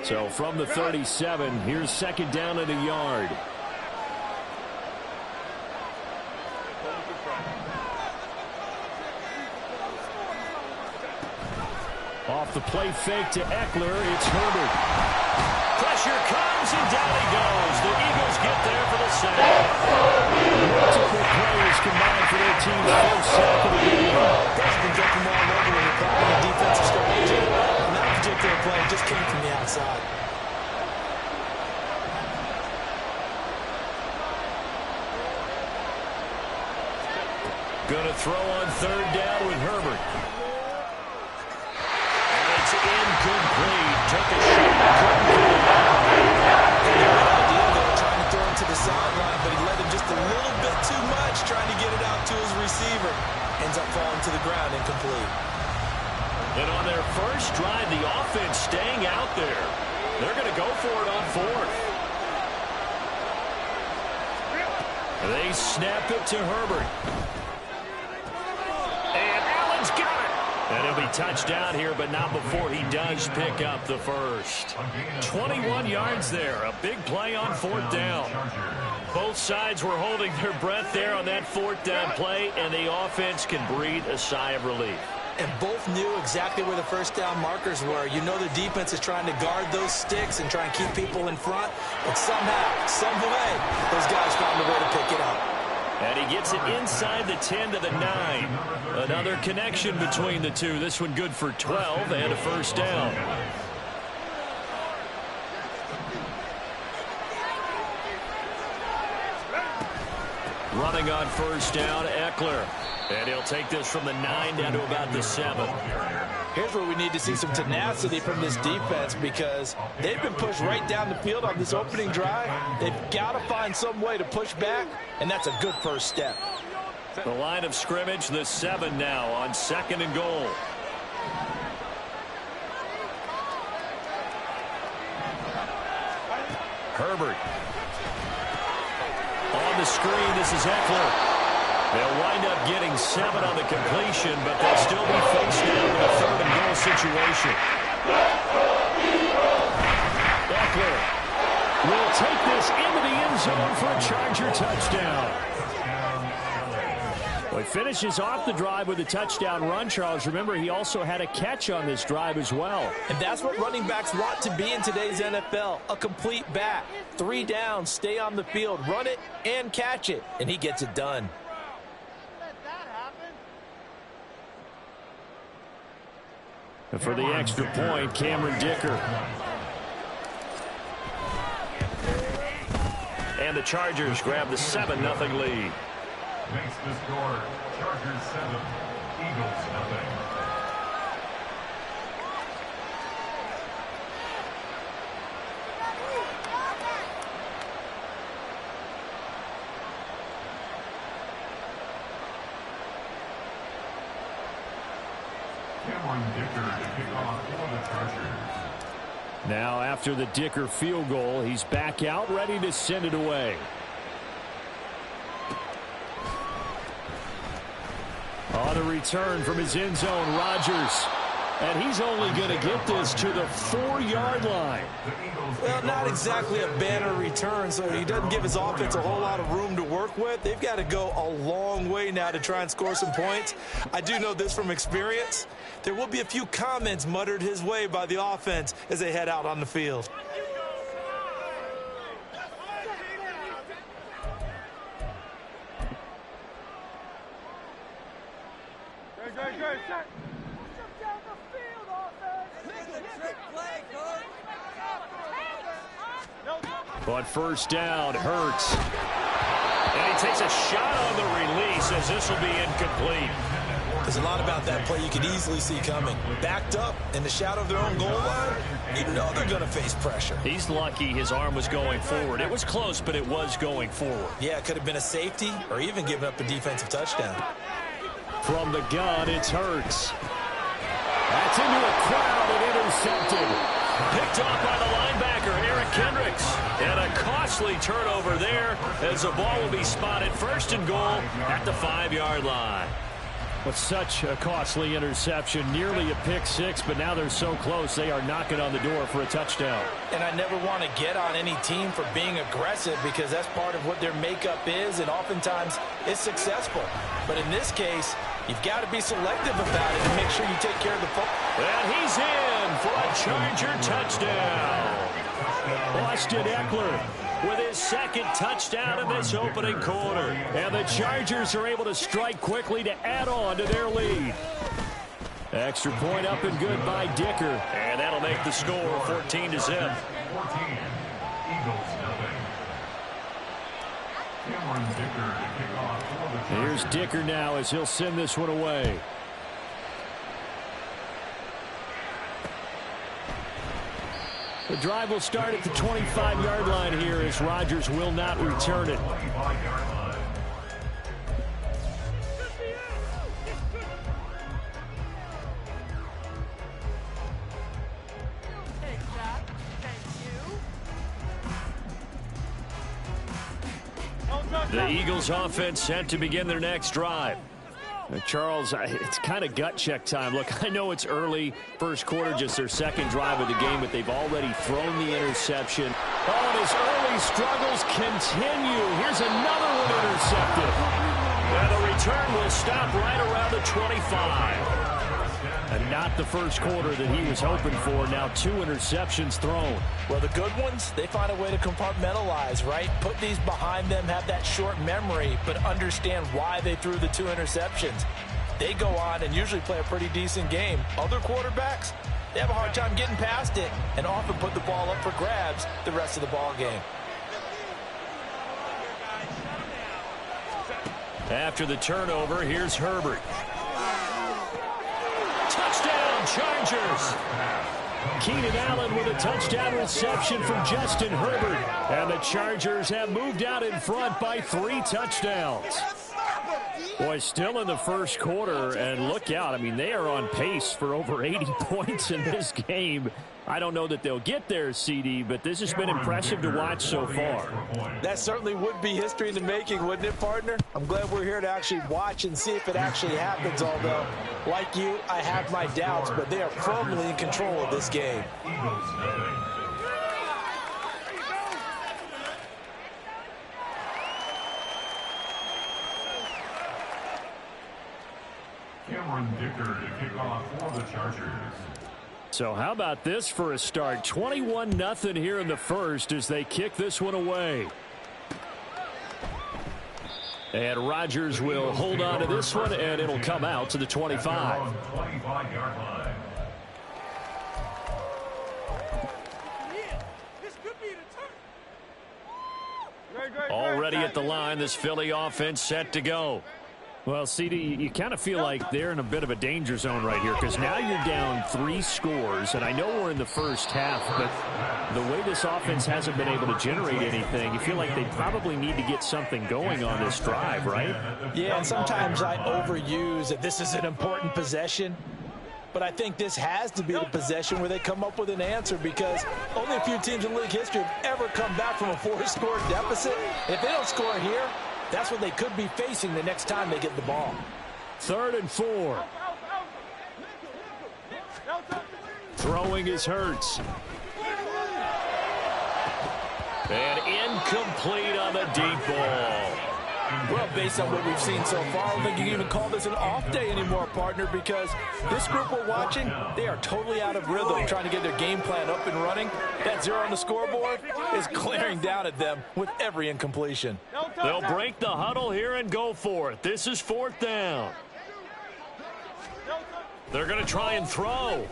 So from the 37, here's second down and a yard. Off the play fake to Eckler, it's Herbert. Pressure comes and down he goes. The Eagles get there for the sack. Multiple players combined for their team's first sack of the game. Guys can jump them all over when you're playing the defensive strategy. And that particular play just came from the outside. Gonna throw on third down with Herbert. And it's incomplete. Took a shot. They were trying to throw him to the sideline, but he let him just a little bit too much, trying to get it out to his receiver. Ends up falling to the ground, incomplete. And on their first drive, the offense staying out there. They're going to go for it on fourth. They snap it to Herbert. And Allen's got it. And he'll be touchdown here, but not before he does pick up the first. 21 yards there. A big play on fourth down. Both sides were holding their breath there on that fourth down play, and the offense can breathe a sigh of relief. And both knew exactly where the first down markers were. You know the defense is trying to guard those sticks and try and keep people in front. But somehow, some way, those guys found a way to pick it up. And he gets it inside the 10 to the 9. Another connection between the two. This one good for 12 and a first down. Running on first down, Eckler. And he'll take this from the 9 down to about the 7. Here's where we need to see some tenacity from this defense, because they've been pushed right down the field on this opening drive. They've got to find some way to push back, and that's a good first step. The line of scrimmage, the 7 now on second and goal. Herbert. On the screen, this is Eckler. They'll wind up getting 7 on the completion, but they'll still be faced now with a third and goal situation. Eckler will take this into the end zone for a Charger touchdown. Well, he finishes off the drive with a touchdown run, Charles. Remember, he also had a catch on this drive as well. And that's what running backs want to be in today's NFL, a complete back. 3 downs, stay on the field, run it and catch it, and he gets it done. And for the extra point, Cameron Dicker. And the Chargers grab the 7-0 lead. Makes the score Chargers 7, Eagles 0. Now after the Dicker field goal, he's back out, ready to send it away. On the return from his end zone, Rodgers. And he's only going to get this to the 4-yard line. Well, not exactly a banner return, so he doesn't give his offense a whole lot of room to work with. They've got to go a long way now to try and score some points. I do know this from experience. There will be a few comments muttered his way by the offense as they head out on the field. On first down, Hurts. And he takes a shot on the release as this will be incomplete. There's a lot about that play you could easily see coming. Backed up in the shadow of their own goal line, you know they're going to face pressure. He's lucky his arm was going forward. It was close, but it was going forward. Yeah, it could have been a safety or even given up a defensive touchdown. From the gun, it's Hurts. That's into a crowd and intercepted. Picked off by the linebacker, Eric Kendricks. And a costly turnover there as the ball will be spotted first and goal at the 5-yard line. With such a costly interception, nearly a pick six, but now they're so close they are knocking on the door for a touchdown. And I never want to get on any team for being aggressive because that's part of what their makeup is, and oftentimes it's successful. But in this case, you've got to be selective about it and make sure you take care of the football. And he's in for a Charger touchdown. Austin Eckler with his second touchdown in this opening quarter. And the Chargers are able to strike quickly to add on to their lead. Extra point up and good by Dicker. And that'll make the score 14-0. 14. Eagles nothing. Cameron Dicker to kick off for the Chargers. Here's Dicker now as he'll send this one away. The drive will start at the 25-yard line here as Rodgers will not return it. The Eagles offense set to begin their next drive. Charles, it's kind of gut check time. Look, I know it's early, first quarter, just their second drive of the game, but they've already thrown the interception. Oh, and his early struggles continue. Here's another one intercepted. And the return will stop right around the 25. And not the first quarter that he was hoping for. Now 2 interceptions thrown. Well, the good ones, they find a way to compartmentalize, right? Put these behind them, have that short memory, but understand why they threw the 2 interceptions. They go on and usually play a pretty decent game. Other quarterbacks, they have a hard time getting past it and often put the ball up for grabs the rest of the ball game. After the turnover, here's Herbert. Touchdown, Chargers. Keenan Allen with a touchdown reception from Justin Herbert. And the Chargers have moved out in front by 3 touchdowns. Boy, still in the first quarter, and look out. I mean, they are on pace for over 80 points in this game. I don't know that they'll get there, CD, but this has been impressive to watch so far. That certainly would be history in the making, wouldn't it, partner? I'm glad we're here to actually watch and see if it actually happens, although, like you, I have my doubts, but they are firmly in control of this game. Cameron Dicker to kick off for the Chargers. So how about this for a start? 21-0 here in the first as they kick this one away. And Rodgers will hold on to this one, and it'll come out to the 25. 25-yard line. Already at the line, this Philly offense set to go. Well, CD, you kind of feel like they're in a bit of a danger zone right here because now you're down 3 scores, and I know we're in the first half, but the way this offense hasn't been able to generate anything, you feel like they probably need to get something going on this drive, right? Yeah, and sometimes I overuse that this is an important possession, but I think this has to be the possession where they come up with an answer because only a few teams in league history have ever come back from a 4-score deficit. If they don't score here, that's what they could be facing the next time they get the ball. 3rd and 4. Throwing is Hurts. And incomplete on the deep ball. Well, based on what we've seen so far, I don't think you can even call this an off day anymore, partner, because this group we're watching, they are totally out of rhythm trying to get their game plan up and running. That 0 on the scoreboard is glaring down at them with every incompletion. They'll break the huddle here and go for it. This is 4th down. They're going to try and throw.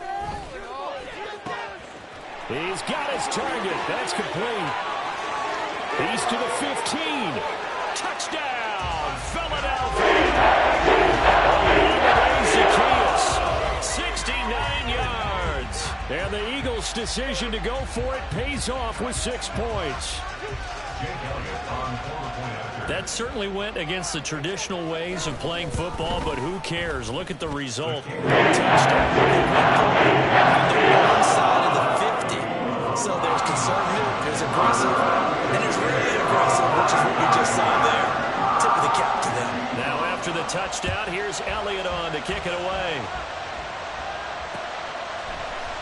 He's got his target. That's complete. He's to the 15. Touchdown, Philadelphia. 69 yards. And the Eagles' decision to go for it pays off with 6 points. That certainly went against the traditional ways of playing football, but who cares? Look at the result. Touchdown. On the side of the 50. So there's conservative, there's aggressive, and there's really aggressive, which is what we just saw there. Tip of the cap to them. Now After the touchdown, here's Elliott on to kick it away.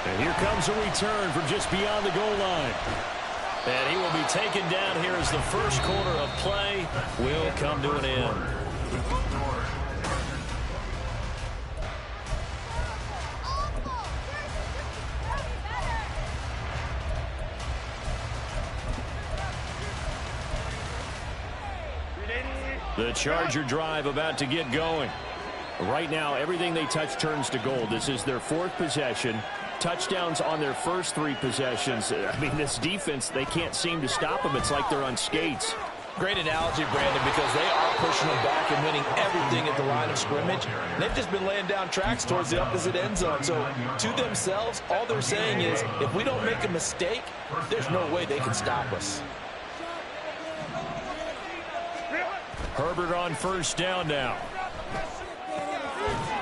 And here comes a return from just beyond the goal line. And he will be taken down here as the first quarter of play will come to an end. The Charger drive about to get going. Right now, everything they touch turns to gold. This is their fourth possession. Touchdowns on their first three possessions. I mean, this defense, they can't seem to stop them. It's like they're on skates. Great analogy, Brandon, because they are pushing them back and winning everything at the line of scrimmage. And they've just been laying down tracks towards the opposite end zone. So to themselves, all they're saying is, if we don't make a mistake, there's no way they can stop us. Herbert on first down now.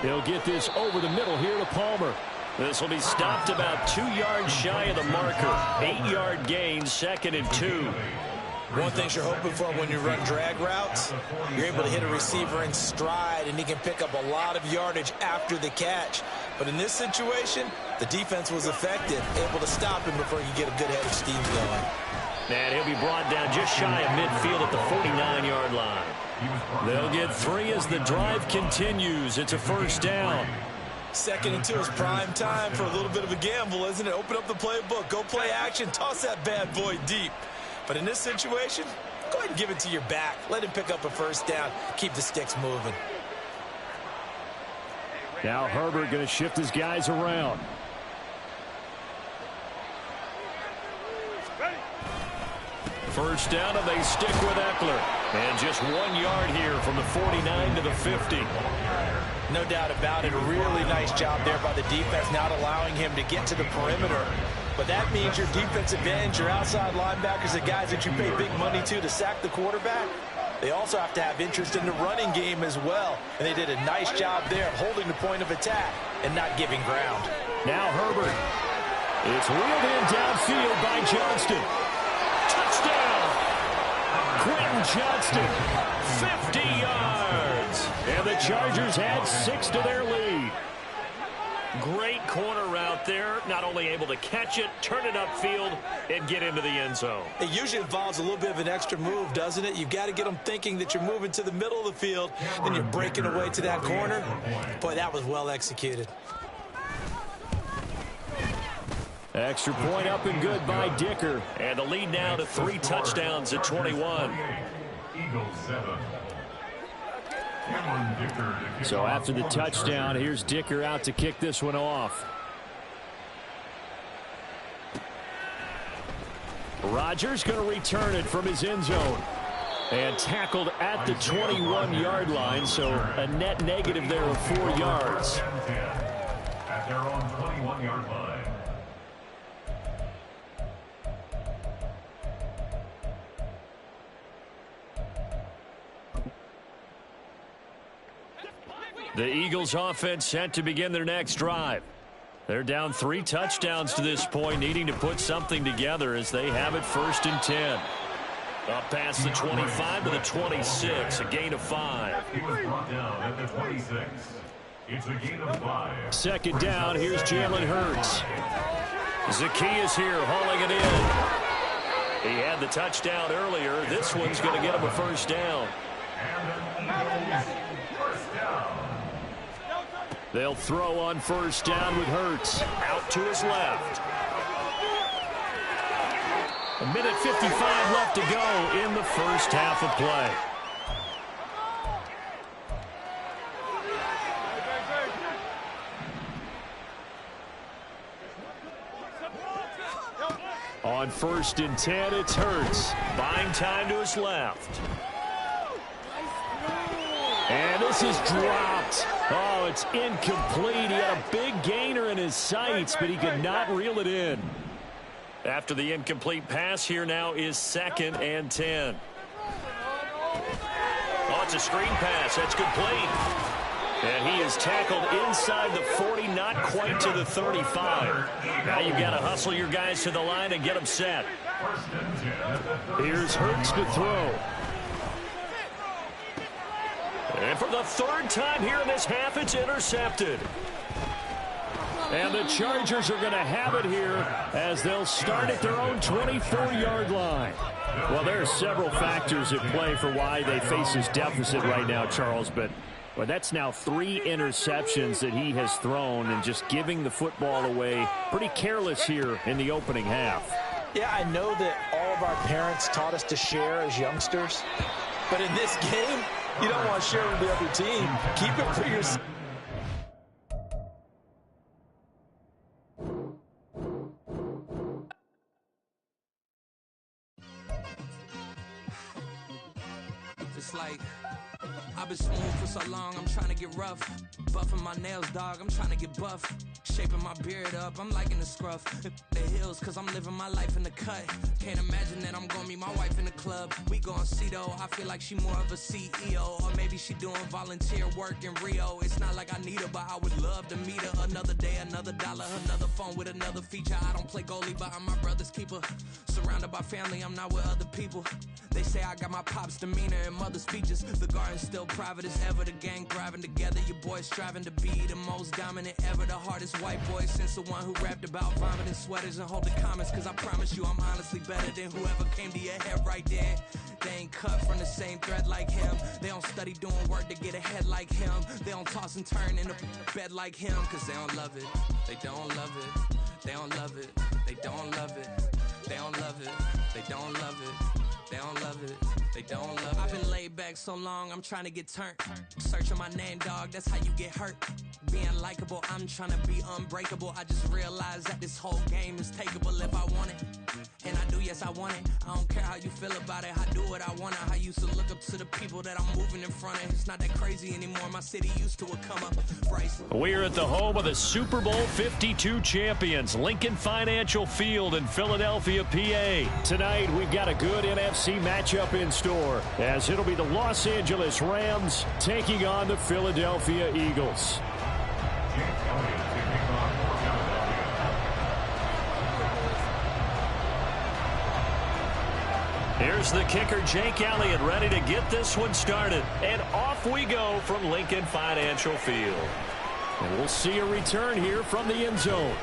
He'll get this over the middle here to Palmer. This will be stopped about 2 yards shy of the marker. 8-yard gain, 2nd and 2. One thing you're hoping for when you run drag routes, you're able to hit a receiver in stride, and he can pick up a lot of yardage after the catch. But in this situation, the defense was effective, able to stop him before he could get a good head of steam going. And he'll be brought down just shy of midfield at the 49-yard line. They'll get 3 as the drive continues. It's a first down. 2nd and 2 is prime time for a little bit of a gamble, isn't it? Open up the playbook, go play action, toss that bad boy deep. But in this situation, go ahead and give it to your back. Let him pick up a first down. Keep the sticks moving. Now Herbert going to shift his guys around. First down, and they stick with Eckler. And just 1 yard here from the 49 to the 50. No doubt about it. A really nice job there by the defense, not allowing him to get to the perimeter. But that means your defensive ends, your outside linebackers, the guys that you pay big money to sack the quarterback, they also have to have interest in the running game as well. And they did a nice job there of holding the point of attack and not giving ground. Now Herbert. It's wheeled in downfield by Johnston. Touchdown! Quentin Johnston, 50 yards. And the Chargers had 6 to their lead. Great corner route there. Not only able to catch it, turn it upfield, and get into the end zone. It usually involves a little bit of an extra move, doesn't it? You've got to get them thinking that you're moving to the middle of the field, then you're breaking away to that corner. Boy, that was well executed. Extra point up and good by Dicker. And the lead now to 3 touchdowns at 21. Eagles 7. So after the touchdown, here's Dicker out to kick this one off. Rodgers going to return it from his end zone. And tackled at the 21-yard line, so a net negative there of 4 yards. At their own 21-yard line. The Eagles offense set to begin their next drive. They're down 3 touchdowns to this point, needing to put something together as they have it 1st and 10. Up past the 25 to the 26, a gain of 5. He was brought down at the 26. It's a gain of 5. 2nd down, here's Jalen Hurts. Zacchaeus here hauling it in. He had the touchdown earlier. This one's going to get him a first down. And an Eagles first down. They'll throw on first down with Hurts. Out to his left. 1:55 left to go in the first half of play. On 1st and 10, it's Hurts. Buying time to his left. And this is dropped. Oh, it's incomplete. He had a big gainer in his sights, but he could not reel it in. After the incomplete pass, here now is 2nd and 10. Oh, it's a screen pass. That's complete. And he is tackled inside the 40, not quite to the 35. Now you've got to hustle your guys to the line and get them set. Here's Hurts to throw. And for the third time here in this half, it's intercepted. And the Chargers are going to have it here as they'll start at their own 24-yard line. Well, there are several factors at play for why they face this deficit right now, Charles, but that's now 3 interceptions that he has thrown and just giving the football away pretty careless here in the opening half. Yeah, I know that all of our parents taught us to share as youngsters, but in this game, you don't want to share with the other team. Keep it for yourself. It's like I've been smooth for so long, I'm trying to get rough. Buffing my nails, dog, I'm trying to get buff. Shaping my beard up, I'm liking the scruff. The hills, cause I'm living my life in the cut. Can't imagine that I'm gonna meet my wife in the club. We gon' see though, I feel like she more of a CEO. Or maybe she doing volunteer work in Rio. It's not like I need her, but I would love to meet her. Another day, another dollar, another phone with another feature. I don't play goalie, but I'm my brother's keeper. Surrounded by family, I'm not with other people. They say I got my pop's demeanor and mother's features. The garden's still private as ever. The gang thriving together. Your boys striving to be the most dominant ever. The hardest white boy since the one who rapped about vomiting sweaters and holding comments. Cause I promise you I'm honestly better than whoever came to your head right there. They ain't cut from the same thread like him. They don't study doing work to get ahead like him. They don't toss and turn in a bed like him. Cause they don't love it. They don't love it. They don't love it. They don't love it. They don't love it. They don't love it. They don't love it. They don't love it. I've been laid back so long, I'm trying to get turned. Searching my name, dog, that's how you get hurt. Being likable, I'm trying to be unbreakable. I just realized that this whole game is takeable if I want it. And I do, yes, I want it. I don't care how you feel about it. I do what I want. I used to look up to the people that I'm moving in front of. It's not that crazy anymore. My city used to a come up. Bryce. We're at the home of the Super Bowl 52 champions, Lincoln Financial Field in Philadelphia, PA. Tonight, we've got a good NFC matchup in store, as it'll be the Los Angeles Rams taking on the Philadelphia Eagles. Here's the kicker, Jake Elliott, ready to get this one started. And off we go from Lincoln Financial Field. And we'll see a return here from the end zone.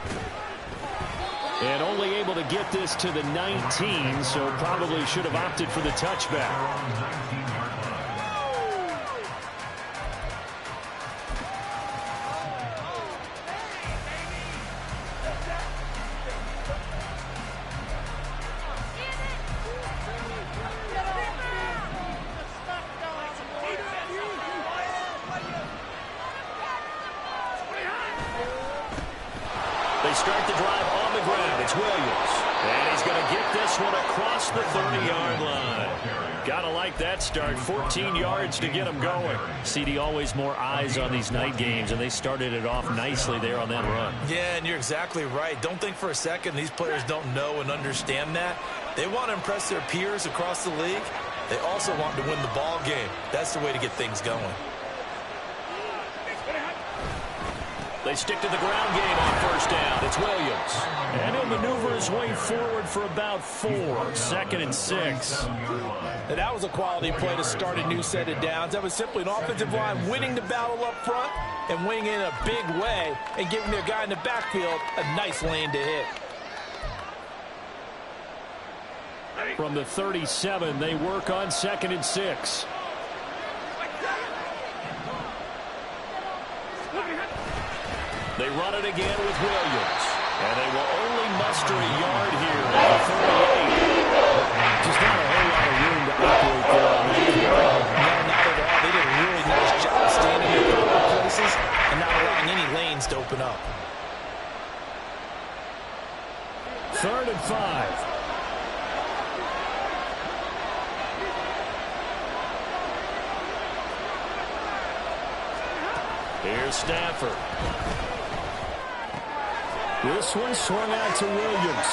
And only able to get this to the 19, so probably should have opted for the touchback. They start the drive on the ground. It's Williams. And he's going to get this one across the 30-yard line. Got to like that start. 14 yards to get him going. CD, always more eyes on these night games, and they started it off nicely there on that run. Yeah, and you're exactly right. Don't think for a second these players don't know and understand that. They want to impress their peers across the league. They also want to win the ball game. That's the way to get things going. They stick to the ground game on first down. It's Williams. And he'll maneuver his way forward for about 4. 2nd and 6. And that was a quality play to start a new set of downs. That was simply an offensive line winning the battle up front and winning in a big way and giving their guy in the backfield a nice lane to hit. From the 37, they work on 2nd and 6. They run it again with Williams. And they will only muster a yard here at the 38. Just not a whole lot of room to operate there on that. No, not at all. They did a really nice job standing in proper places and not allowing any lanes to open up. 3rd and 5. Here's Stafford. This one swung out to Williams.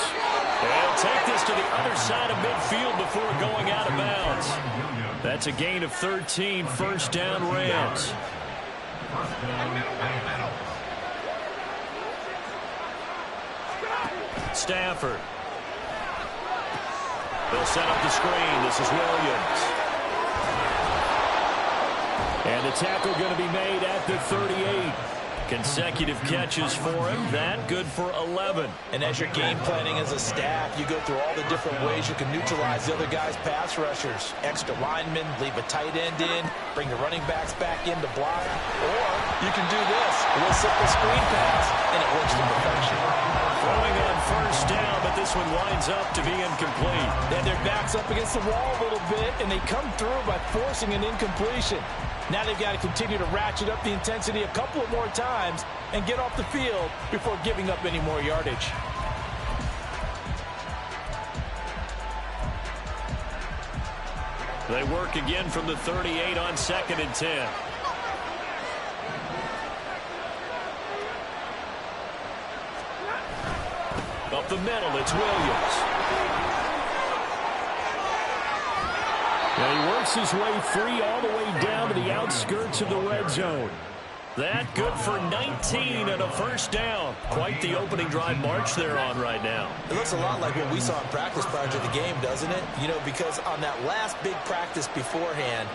They'll take this to the other side of midfield before going out of bounds. That's a gain of 13, first down Rams. Stafford. They'll set up the screen. This is Williams. And the tackle going to be made at the 38. Consecutive catches for him. That good for 11. And as you're game planning as a staff, you go through all the different ways you can neutralize the other guy's pass rushers. Extra linemen, leave a tight end in, bring the running backs back in to block. Or you can do this, a little simple screen pass, and it works to perfection. Throwing on first down, but this one winds up to be incomplete. Then their back's up against the wall a little bit, and they come through by forcing an incompletion. Now they've got to continue to ratchet up the intensity a couple of more times and get off the field before giving up any more yardage. They work again from the 38 on 2nd and 10. Up the middle, it's Williams. And he works his way free all the way down to the outskirts of the red zone. That good for 19 and a first down. Quite the opening drive march they're on right now. It looks a lot like what we saw in practice prior to the game, doesn't it? You know, because on that last big practice beforehand,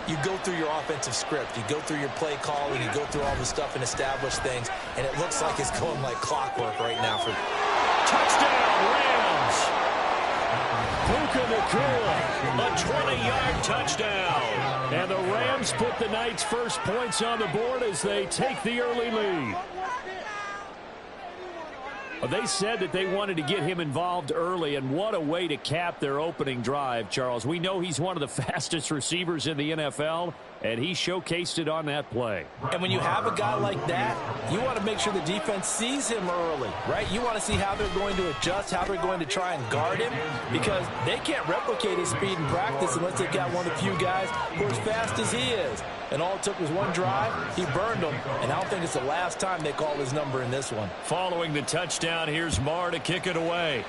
you go through your offensive script. You go through your play calling. You go through all the stuff and establish things. And it looks like it's going like clockwork right now for touchdown, Rams. Puka Nacua, a 20-yard touchdown. And the Rams put the Knights' first points on the board as they take the early lead. They said that they wanted to get him involved early, and what a way to cap their opening drive, Charles. We know he's one of the fastest receivers in the NFL, and he showcased it on that play. And when you have a guy like that, you want to make sure the defense sees him early, right? You want to see how they're going to adjust, how they're going to try and guard him, because they can't replicate his speed in practice unless they've got one of the few guys who are as fast as he is. And all it took was one drive. He burned them, and I don't think it's the last time they call his number in this one. Following the touchdown, here's Marr to kick it away.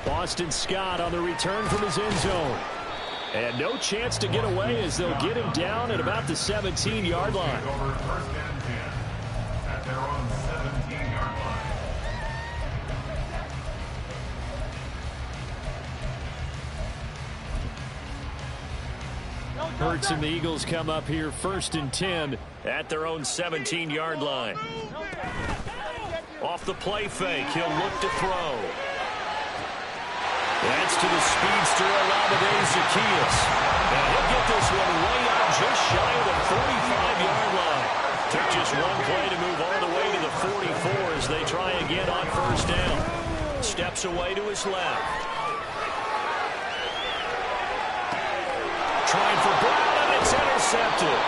Boston Scott on the return from his end zone. And no chance to get away as they'll get him down at about the 17-yard line. First and 10 at their own 17-yard line. Hurts and the Eagles come up here 1st and 10 at their own 17-yard line. Off the play fake, he'll look to throw. That's to the speedster Olamide Zaccheaus. And he'll get this one way out just shy of the 45-yard line. Took just one play to move all the way to the 44 as they try again on first down. Steps away to his left. Trying for Brown, and it's intercepted.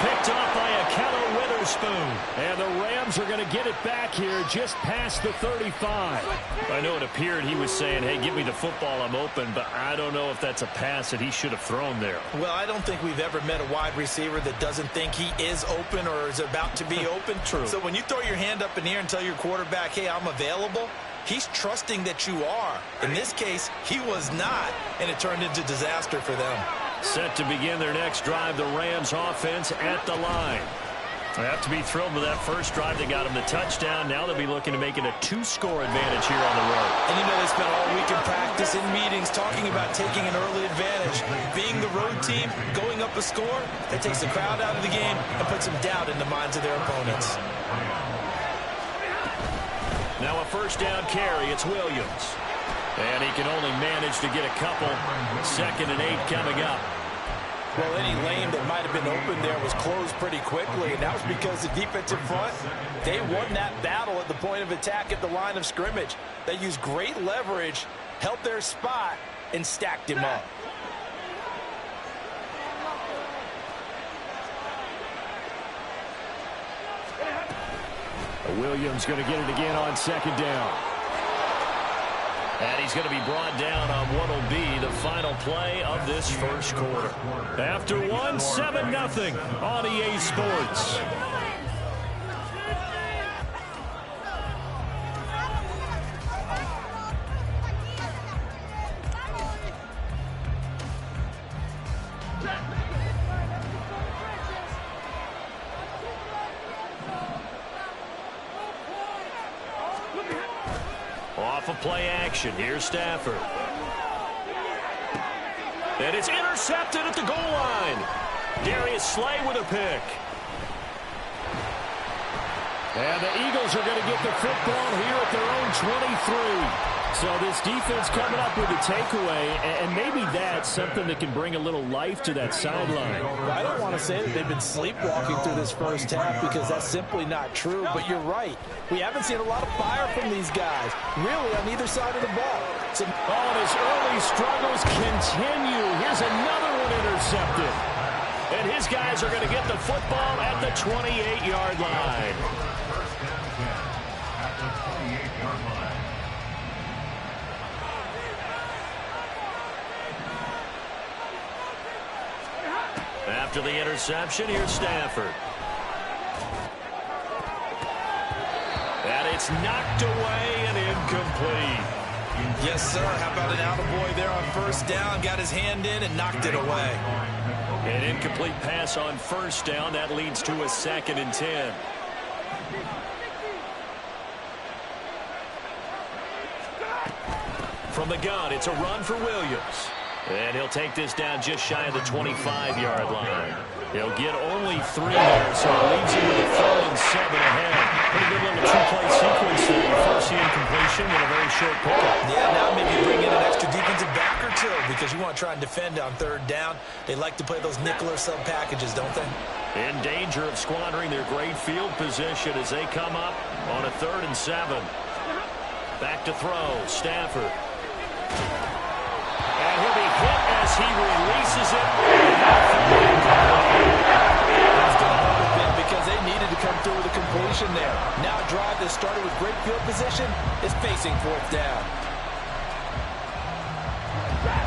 Picked off by Akello Witherspoon. And the Rams are going to get it back here just past the 35. I know it appeared he was saying, hey, give me the football, I'm open, but I don't know if that's a pass that he should have thrown there. Well, I don't think we've ever met a wide receiver that doesn't think he is open or is about to be open. True. So when you throw your hand up in the air and tell your quarterback, hey, I'm available, he's trusting that you are. In this case, he was not, and it turned into disaster for them. Set to begin their next drive, the Rams offense at the line. They have to be thrilled with that first drive. They got him the touchdown. Now they'll be looking to make it a 2-score advantage here on the road. And you know they spent all week in practice, in meetings, talking about taking an early advantage. Being the road team, going up a score, that takes the crowd out of the game and puts some doubt in the minds of their opponents. Now a first down carry. It's Williams. And he can only manage to get a couple. 2nd and 8 coming up. Well, any lane that might have been open there was closed pretty quickly, and that was because the defensive front, they won that battle at the point of attack at the line of scrimmage. They used great leverage, held their spot, and stacked him up. Williams going to get it again on 2nd down. And he's going to be brought down on what will be the final play of this first quarter. After one, 7-0 on EA Sports. Off of play action, here's Stafford. And it's intercepted at the goal line. Darius Slay with a pick. And the Eagles are going to get the football here at their own 23. So this defense coming up with a takeaway, and maybe that's something that can bring a little life to that sideline. Well, I don't want to say that they've been sleepwalking through this first half because that's simply not true, but you're right. We haven't seen a lot of fire from these guys, really, on either side of the ball. So, and his early struggles continue. Here's another one intercepted. And his guys are going to get the football at the 28-yard line. After the interception, here's Stafford. And it's knocked away and incomplete. Yes, sir. How about an attaboy there on first down? Got his hand in and knocked it away. An incomplete pass on first down. That leads to a 2nd and 10. From the gun, it's a run for Williams. And he'll take this down just shy of the 25-yard line. He'll get only 3 there, so it leaves him with a 3rd and 7 ahead. Pretty good little 2-play sequence there. First the incompletion and a very short pickup. Yeah, now maybe bring in an extra defensive back or two because you want to try and defend on 3rd down. They like to play those nickel or sub packages, don't they? In danger of squandering their great field position as they come up on a 3rd and 7. Back to throw, Stafford. And he'll be hit as he releases it. That's going to hurt a bit because they needed to come through with a completion there. Now a drive that started with great field position is facing 4th down.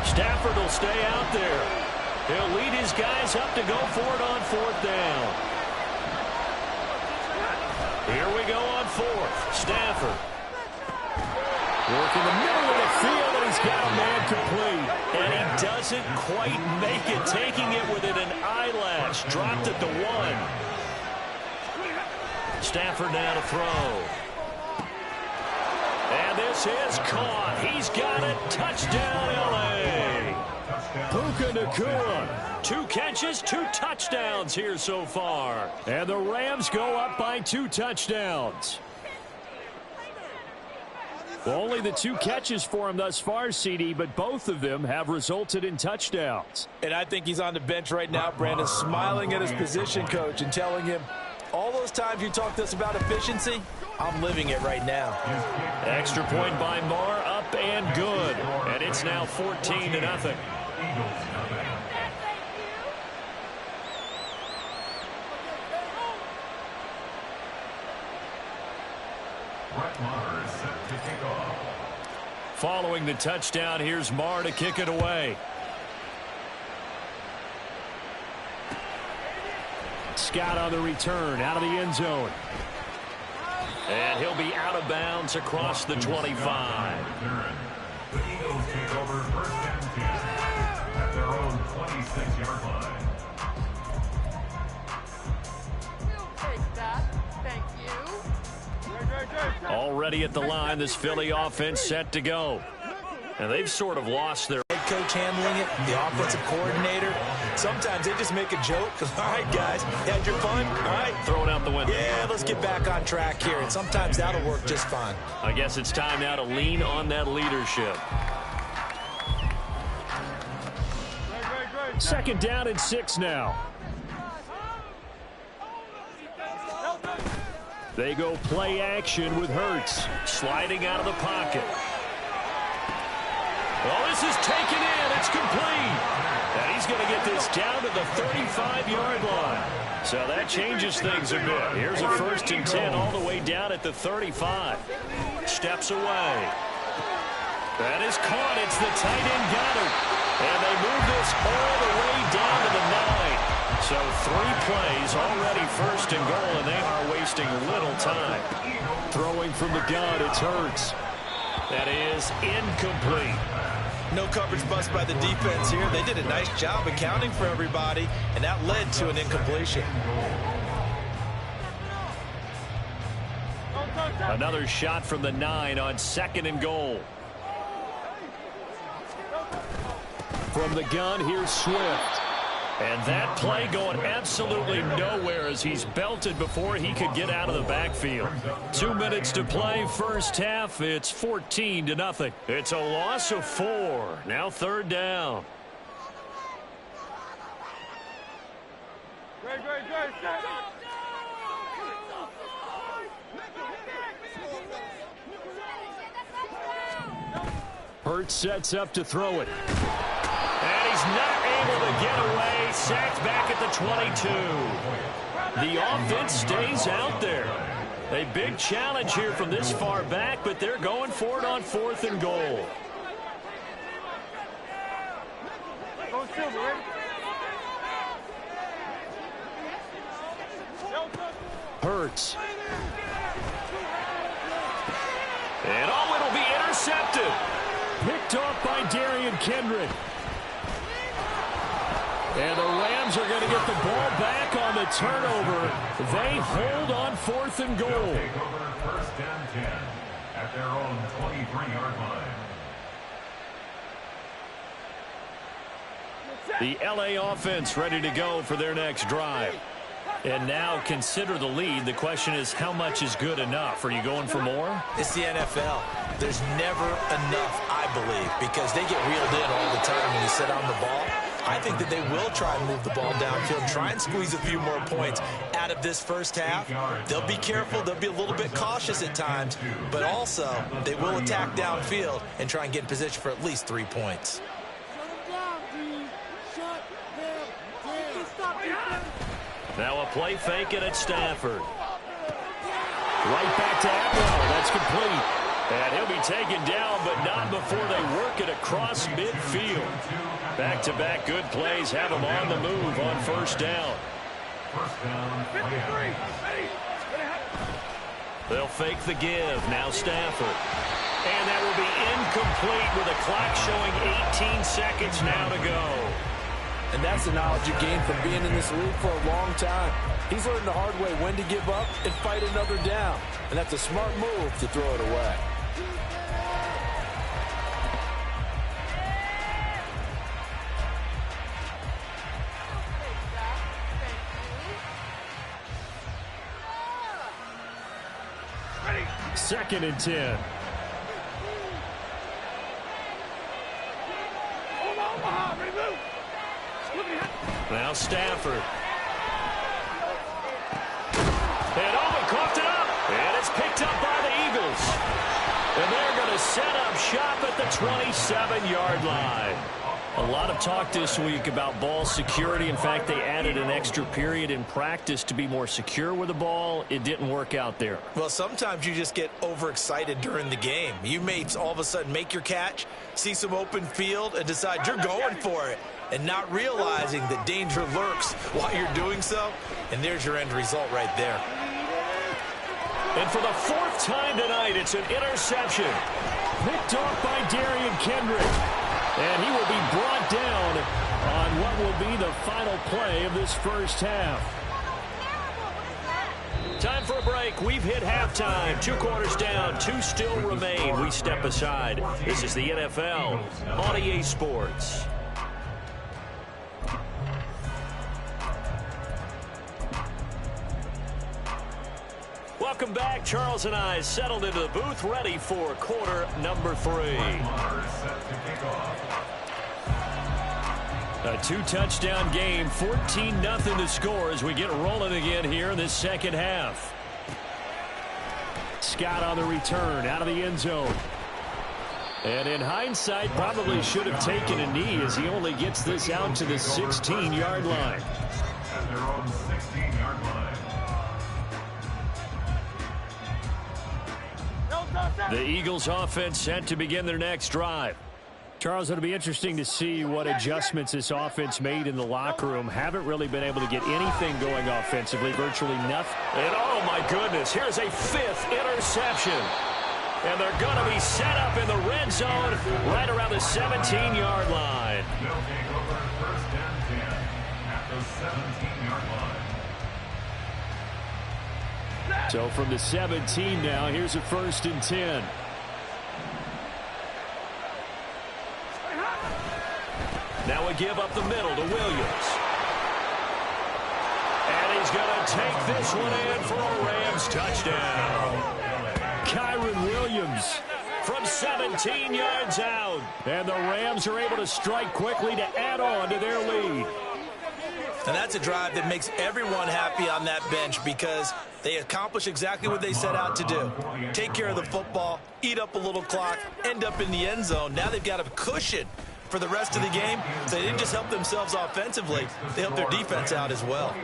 Stafford will stay out there. He'll lead his guys up to go for it on 4th down. Here we go on 4th. Stafford. Working the middle of the field, and he's got a man complete. And he doesn't quite make it, taking it within an eyelash. Dropped at the 1. Stafford now to throw. And this is caught. He's got it. Touchdown, L.A. Puka Nacua. 2 catches, 2 touchdowns here so far. And the Rams go up by 2 touchdowns. Well, only the 2 catches for him thus far, CD, but both of them have resulted in touchdowns. And I think he's on the bench right now, Brandon, smiling at his position coach and telling him, all those times you talked to us about efficiency, I'm living it right now. Extra point by Marr, up and good. And it's now 14-0. Following the touchdown, here's Marr to kick it away. Scott on the return, out of the end zone. And he'll be out of bounds across the 25. The Eagles take over 1st and 10 at their own 26-yard line. Already at the line, this Philly offense set to go. And they've sort of lost their Head coach handling it, the offensive coordinator. Sometimes they just make a joke. All right, guys, you had your fun? All right. throw it out the window. Yeah, let's get back on track here. And sometimes that'll work just fine. I guess it's time now to lean on that leadership. 2nd down and 6 now. They go play action with Hurts. Sliding out of the pocket. Oh, this is taken in. It's complete. And he's going to get this down to the 35-yard line. So that changes things a bit. Here's a 1st and 10 all the way down at the 35. Steps away. That is caught. It's the tight end Goddard. And they move this all the way down to the 9. So 3 plays already 1st and goal, and they are wasting little time. Throwing from the gun, it's Hurts. That is incomplete. No coverage bust by the defense here. They did a nice job accounting for everybody, and that led to an incompletion. Another shot from the 9 on 2nd and goal. From the gun, here's Swift. And that play going absolutely nowhere as he's belted before he could get out of the backfield. 2 minutes to play, first half. It's 14-0. It's a loss of 4. Now third down. Hurts sets up to throw it. And he's not able to get away. Sacked back at the 22. The offense stays out there. A big challenge here from this far back, but they're going for it on 4th and goal. Hurts. And it'll be intercepted. Picked off by Darian Kendrick. And the Rams are going to get the ball back on the turnover. They hold on 4th and goal. First and 10 at their own 23-yard line. The LA offense ready to go for their next drive. And now consider the lead. The question is, how much is good enough? Are you going for more? It's the NFL. There's never enough, I believe, because they get reeled in all the time when you sit on the ball. I think that they will try and move the ball downfield, try and squeeze a few more points out of this first half. They'll be careful. They'll be a little bit cautious at times, but also they will attack downfield and try and get in position for at least 3 points. Now a play fake it at Stafford. Right back to Atwell. That's complete. And he'll be taken down, but not before they work it across midfield. Back-to-back good plays have him on the move on first down. They'll fake the give. Now Stafford. And that will be incomplete with a clock showing 18 seconds now to go. And that's the knowledge you gain from being in this league for a long time. He's learned the hard way when to give up and fight another down. And that's a smart move to throw it away. Second and 10. Now Stafford. And he coughed it up. And it's picked up by the Eagles. And they're going to set up shop at the 27-yard line. A lot of talk this week about ball security. In fact, they added an extra period in practice to be more secure with the ball. It didn't work out there. Well, sometimes you just get overexcited during the game. You may all of a sudden make your catch, see some open field, and decide you're going for it, and not realizing that danger lurks while you're doing so. And there's your end result right there. And for the 4th time tonight, it's an interception. Picked off by Darian Kendrick. And he will be brought down on what will be the final play of this first half. Time for a break. We've hit halftime. 2 quarters down, 2 still remain. We step aside. This is the NFL on EA Sports. Welcome back. Charles and I settled into the booth, ready for quarter number 3. A 2-touchdown game, 14-0 to score as we get rolling again here in this second half. Scott on the return, out of the end zone. And in hindsight, probably should have taken a knee as he only gets this out to the 16-yard line. At their own 16-yard line. The Eagles offense set to begin their next drive. Charles, it'll be interesting to see what adjustments this offense made in the locker room. Haven't really been able to get anything going offensively, virtually nothing. And oh my goodness, here's a 5th interception. And they're going to be set up in the red zone right around the 17-yard line. They'll take over first and 10 at the 17-yard line. So from the 17 now, here's a 1st and 10. a give up the middle to Williams. And he's going to take this one in for a Rams touchdown. Kyron Williams from 17 yards out. And the Rams are able to strike quickly to add on to their lead. And that's a drive that makes everyone happy on that bench because they accomplish exactly what they set out to do. Take care of the football, eat up a little clock, end up in the end zone. Now they've got a cushion for the rest of the game. So they didn't just help themselves offensively, they helped their defense out as well.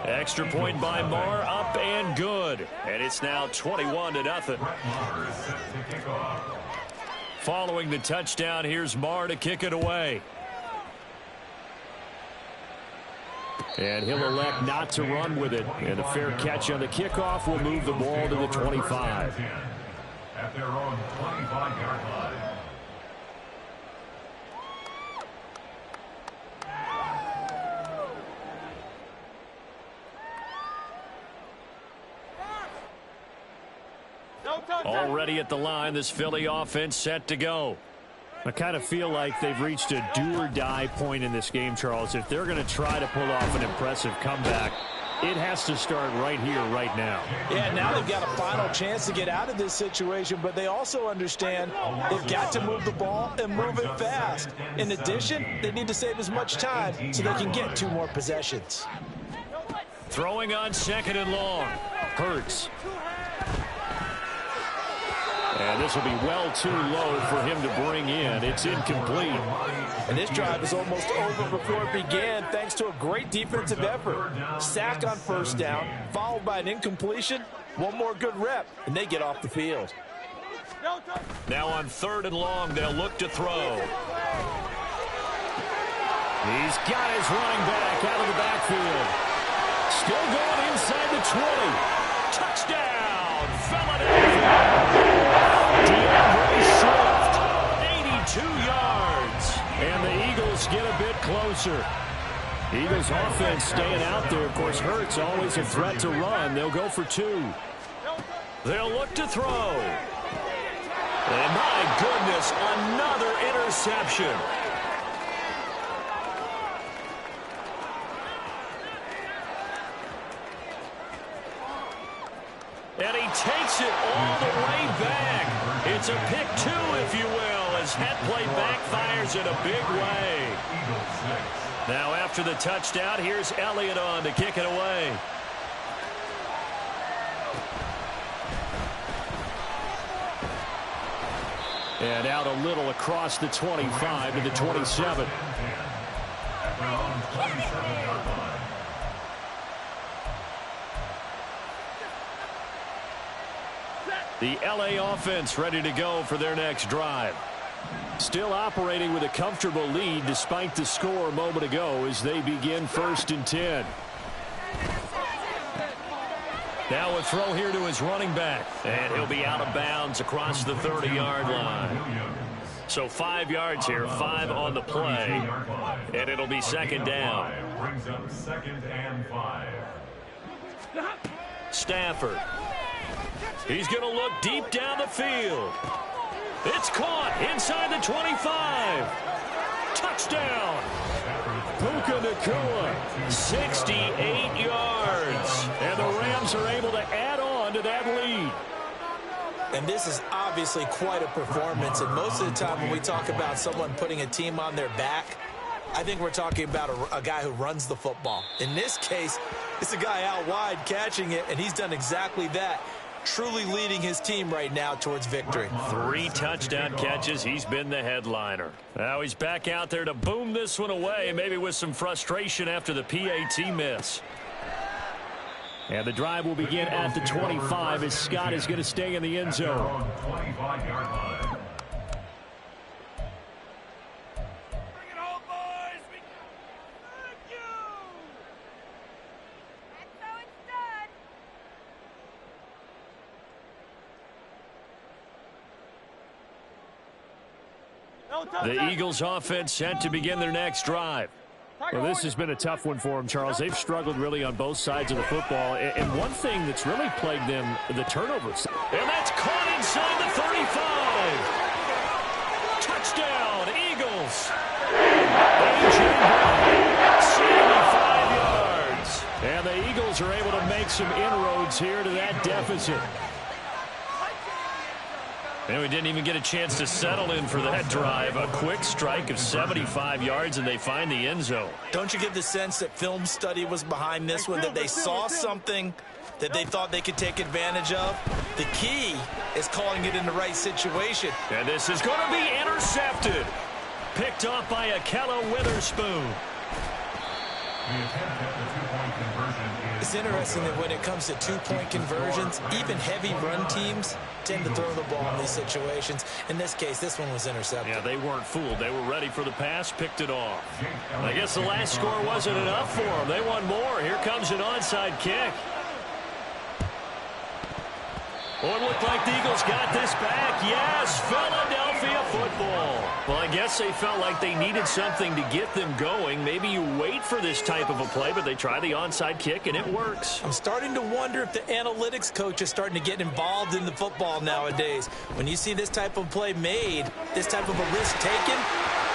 Extra point by Marr, up and good. And it's now 21-0. Following the touchdown, here's Marr to kick it away. And he'll elect not to run with it. And a fair catch on the kickoff will move the ball to the 25. At their own 25-yard line. Already at the line, this Philly offense set to go. I kind of feel like they've reached a do-or-die point in this game, Charles. If they're going to try to pull off an impressive comeback, it has to start right here, right now. Yeah, now they've got a final chance to get out of this situation, but they also understand they've got to move the ball and move it fast. In addition, they need to save as much time so they can get 2 more possessions. Throwing on 2nd and long. Hurts. And this will be well too low for him to bring in. It's incomplete. And this drive is almost over before it began thanks to a great defensive effort. Sack on 1st down, followed by an incompletion. One more good rep, and they get off the field. Now on 3rd and long, they'll look to throw. He's got his running back out of the backfield. Still going inside the 20. Touchdown, Philadelphia. 82 yards. And the Eagles get a bit closer. Eagles offense staying out there. Of course, Hurts always a threat to run. They'll go for 2. They'll look to throw. And my goodness, another interception. And he takes it all the way back. It's a pick 2, if you will, as head play backfires in a big way. Now after the touchdown, here's Elliott on to kick it away. And out a little across the 25 to the 27. The LA offense ready to go for their next drive. Still operating with a comfortable lead despite the score a moment ago as they begin 1st and 10. Now a throw here to his running back. And he'll be out of bounds across the 30-yard line. So 5 yards here, 5 on the play. And it'll be 2nd down. Brings up 2nd and 5. Stafford. He's going to look deep down the field. It's caught inside the 25. Touchdown. Puka Nacua, 68 yards. And the Rams are able to add on to that lead. And this is obviously quite a performance. And most of the time when we talk about someone putting a team on their back, I think we're talking about a guy who runs the football. In this case, it's a guy out wide catching it, and he's done exactly that. Truly leading his team right now towards victory. 3 touchdown catches. He's been the headliner. Now he's back out there to boom this one away, maybe with some frustration after the PAT miss. And the drive will begin at the 25 as Scott is going to stay in the end zone. 25-yard line. The Eagles offense set to begin their next drive. Well, this has been a tough one for them, Charles. They've struggled really on both sides of the football. And one thing that's really plagued them, the turnovers. And that's caught inside the 35. Touchdown, Eagles. make some inroads here to that deficit. And we didn't even get a chance to settle in for that drive. A quick strike of 75 yards, and they find the end zone. Don't you get the sense that film study was behind this one, that they saw something that they thought they could take advantage of? The key is calling it in the right situation. And this is going to be intercepted. Picked off by Akella Witherspoon. It's interesting that when it comes to two-point conversions, even heavy run teams tend to throw the ball in these situations. In this case, this one was intercepted. Yeah, they weren't fooled. They were ready for the pass, picked it off. I guess the last score wasn't enough for them. They want more. Here comes an onside kick. Oh, it looked like the Eagles got this back. Yes, Philadelphia football. Well, I guess they felt like they needed something to get them going. Maybe you wait for this type of a play, but they try the onside kick, and it works. I'm starting to wonder if the analytics coach is starting to get involved in the football nowadays. When you see this type of play made, this type of a risk taken,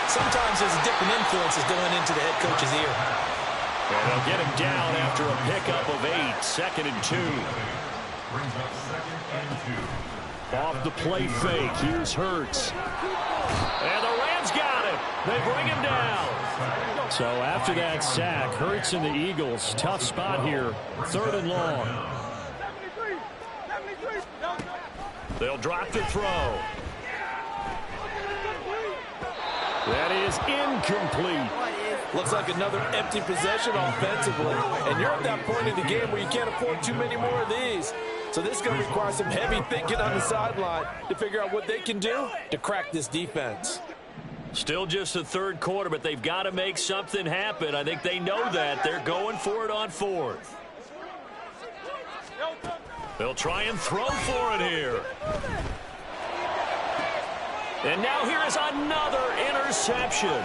sometimes there's different influences going into the head coach's ear. And they'll get him down after a pickup of 8, 2nd and 2. Brings up 2nd and 2. Off the play fake, here's Hurts. And the Rams got him. They bring him down. So after that sack, Hurts and the Eagles, tough spot here, 3rd and long. They'll drop the throw. That is incomplete. Looks like another empty possession offensively. And you're at that point in the game where you can't afford too many more of these. So this is going to require some heavy thinking on the sideline to figure out what they can do to crack this defense. Still just the 3rd quarter, but they've got to make something happen. I think they know that. They're going for it on 4th. They'll try and throw for it here. And now here is another interception.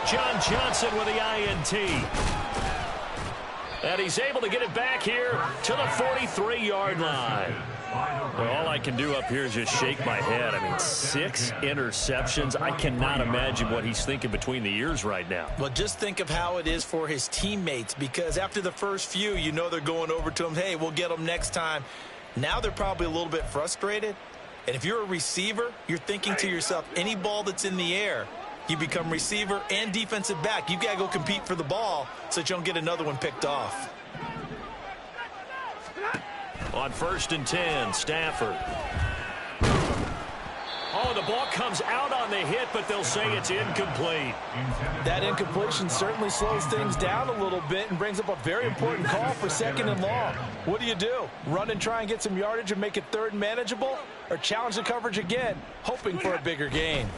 John Johnson with the INT. And he's able to get it back here to the 43-yard line. Well, all I can do up here is just shake my head. I mean, 6 interceptions. I cannot imagine what he's thinking between the ears right now. Well, just think of how it is for his teammates, because after the first few, you know they're going over to him, hey, we'll get them next time. Now they're probably a little bit frustrated. And if you're a receiver, you're thinking to yourself, any ball that's in the air, you become receiver and defensive back. You've got to go compete for the ball so that you don't get another one picked off. On 1st and 10, Stafford. Oh, the ball comes out on the hit, but they'll say it's incomplete. That incompletion certainly slows things down a little bit and brings up a very important call for 2nd and long. What do? Run and try and get some yardage and make it 3rd and manageable, or challenge the coverage again, hoping for a bigger gain?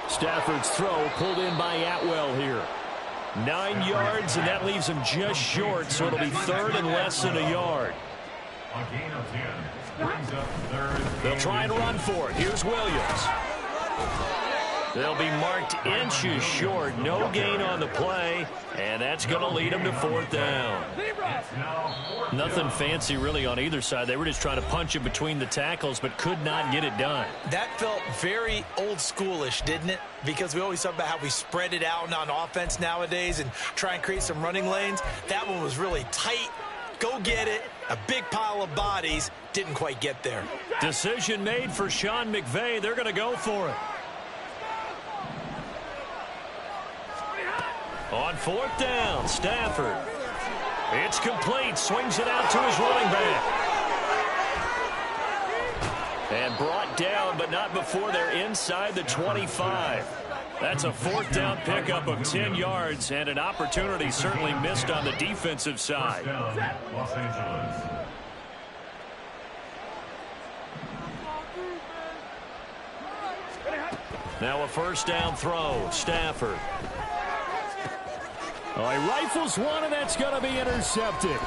Stafford's throw pulled in by Atwell here. 9 yards, and that leaves him just short, so it'll be 3rd and less than a yard. A gain of 10. Brings up 3rd. They'll try and run for it. Here's Williams. They'll be marked inches short. No gain on the play, and that's going to lead them to 4th down. Nothing fancy really on either side. They were just trying to punch it between the tackles, but could not get it done. That felt very old schoolish, didn't it? Because we always talk about how we spread it out on offense nowadays and try and create some running lanes. That one was really tight. Go get it. A big pile of bodies. Didn't quite get there. Decision made for Sean McVay. They're going to go for it. On 4th down, Stafford. It's complete. Swings it out to his running back. And brought down, but not before they're inside the 25. That's a 4th down pickup of 10 yards, and an opportunity certainly missed on the defensive side. Los Angeles. Now a 1st down throw, Stafford. Oh, he rifles one, and that's going to be intercepted.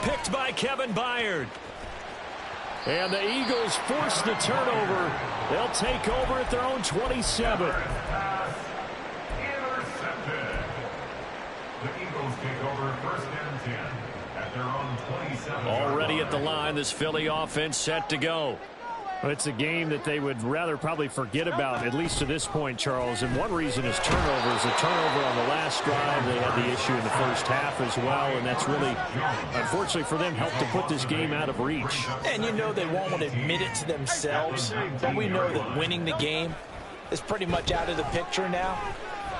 Picked by Kevin Byard. And the Eagles force the turnover. They'll take over at their own 27. Intercepted. The Eagles take over 1st and 10 at their own 27. Already at the line, this Philly offense set to go. Well, it's a game that they would rather probably forget about, at least to this point, Charles. And one reason is turnovers. A turnover on the last drive. They had the issue in the first half as well, and that's really, unfortunately for them, helped to put this game out of reach. And you know they won't want to admit it to themselves, but we know that winning the game is pretty much out of the picture now.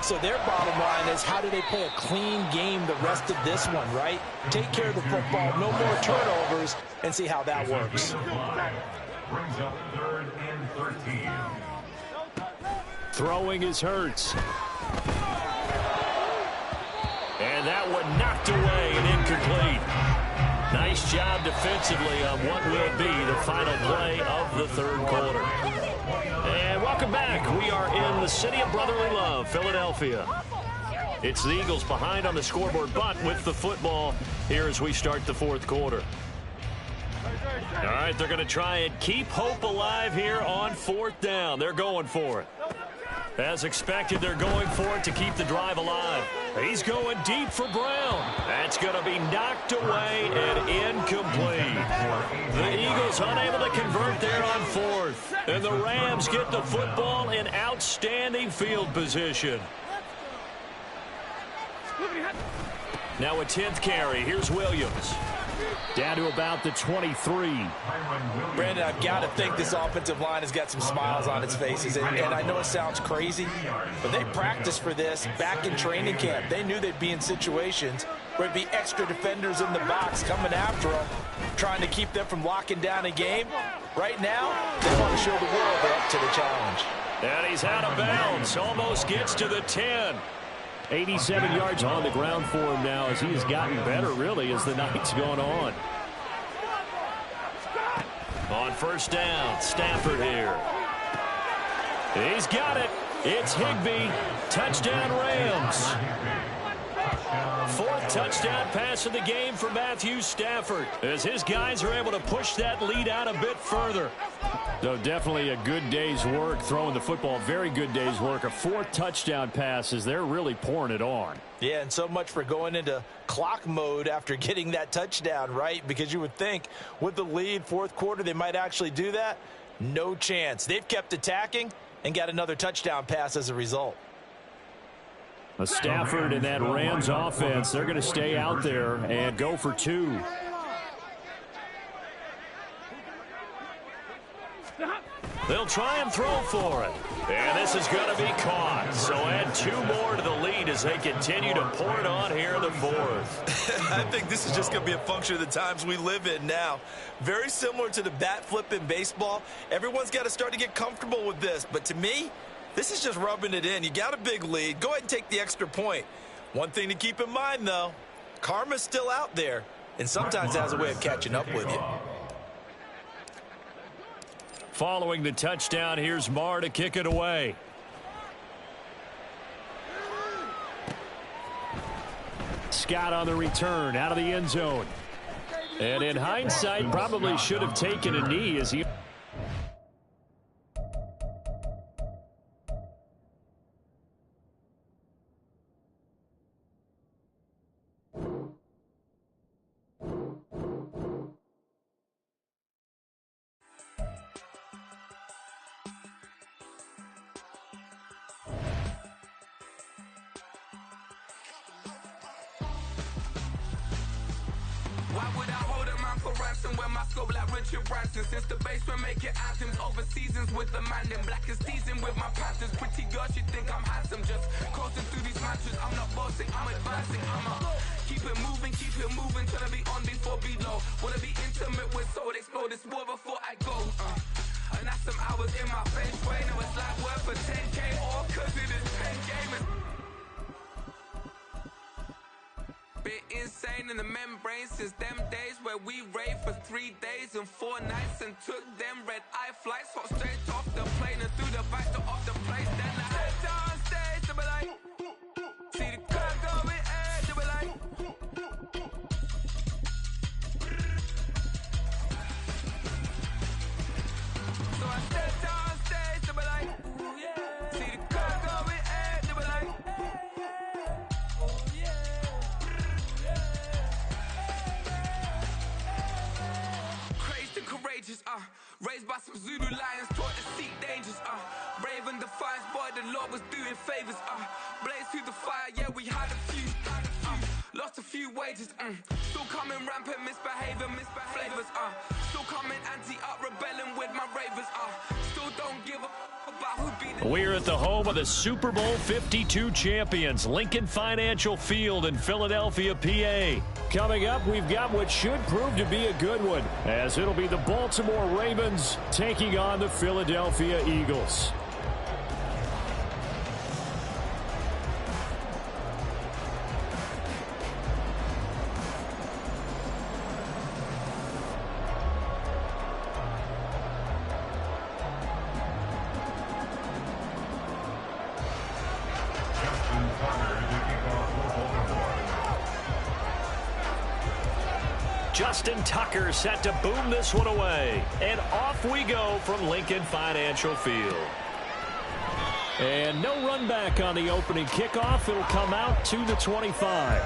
So their bottom line is, how do they play a clean game the rest of this one, right? Take care of the football, no more turnovers, and see how that works. Brings up 3rd and 13. Throwing is Hurts. And that one knocked away and incomplete. Nice job defensively on what will be the final play of the third quarter. And welcome back. We are in the city of brotherly love, Philadelphia. It's the Eagles behind on the scoreboard, but with the football here as we start the fourth quarter. All right, they're going to try and keep hope alive here on 4th down. They're going for it. As expected, they're going for it to keep the drive alive. He's going deep for Brown. That's going to be knocked away and incomplete. The Eagles unable to convert there on 4th. And the Rams get the football in outstanding field position. Now a 10th carry. Here's Williams. Down to about the 23. Brandon, I've got to think this offensive line has got some smiles on its faces. And I know it sounds crazy, but they practiced for this back in training camp. They knew they'd be in situations where there'd be extra defenders in the box coming after them, trying to keep them from locking down a game. Right now, they want to show the world they're up to the challenge. And he's out of bounds. Almost gets to the 10. 87 yards on the ground for him now as he has gotten better, really, as the night's gone on. On 1st down, Stafford here. He's got it. It's Higbee. Touchdown, Rams. 4th touchdown pass of the game for Matthew Stafford as his guys are able to push that lead out a bit further. So definitely a good day's work throwing the football. Very good day's work. A 4th touchdown pass as they're really pouring it on. Yeah, and so much for going into clock mode after getting that touchdown, right? Because you would think with the lead, 4th quarter, they might actually do that. No chance. They've kept attacking and got another touchdown pass as a result. A Stafford and that Rams offense, they're going to stay out there and go for 2. They'll try and throw for it. And this is going to be caught. So add 2 more to the lead as they continue to pour it on here in the 4th. I think this is just going to be a function of the times we live in now. Very similar to the bat flip in baseball. Everyone's got to start to get comfortable with this. But to me, this is just rubbing it in. You got a big lead. Go ahead and take the extra point. One thing to keep in mind, though, karma's still out there, and sometimes it has a way of catching up with you. Following the touchdown, here's Marr to kick it away. Scott on the return, out of the end zone. And in hindsight, probably should have taken a knee as he... Why would I hold a man for ransom when my scope like Richard Branson? Since the basement making anthems over seasons with the man in black is teasing with my patterns. Pretty girls, you think I'm handsome, just coasting through these matches. I'm not bossing, I'm advancing. Keep it moving, trying to be on before below. Wanna be intimate with soul, explode this war before I go. And that's some hours in my face. Way now it's like worth for 10K, all cause it is 10 gamers. Bit insane in the membrane since them days where we raved for 3 days and 4 nights and took them red eye flights, hot straight off the plane and through the back door of the place. Then I stepped on stage to be like, see the crowd going air to be like. So I stepped on stage to be like, see the crowd going air to be like. Courageous, raised by some Zulu True lions taught to seek dangers. Raven defiance, boy, the Lord was doing favors. Blaze through the fire, yeah, we had a few. Lost a few wages. Still coming rampant, misbehavior, flavors. Still coming anti-up, rebelling with my ravers. Still don't give a about who beat the... We're at the home of the Super Bowl 52 champions, Lincoln Financial Field in Philadelphia, PA. Coming up, we've got what should prove to be a good one, as it'll be the Baltimore Ravens taking on the Philadelphia Eagles. Justin Tucker set to boom this one away. And off we go from Lincoln Financial Field. And no run back on the opening kickoff. It'll come out to the 25.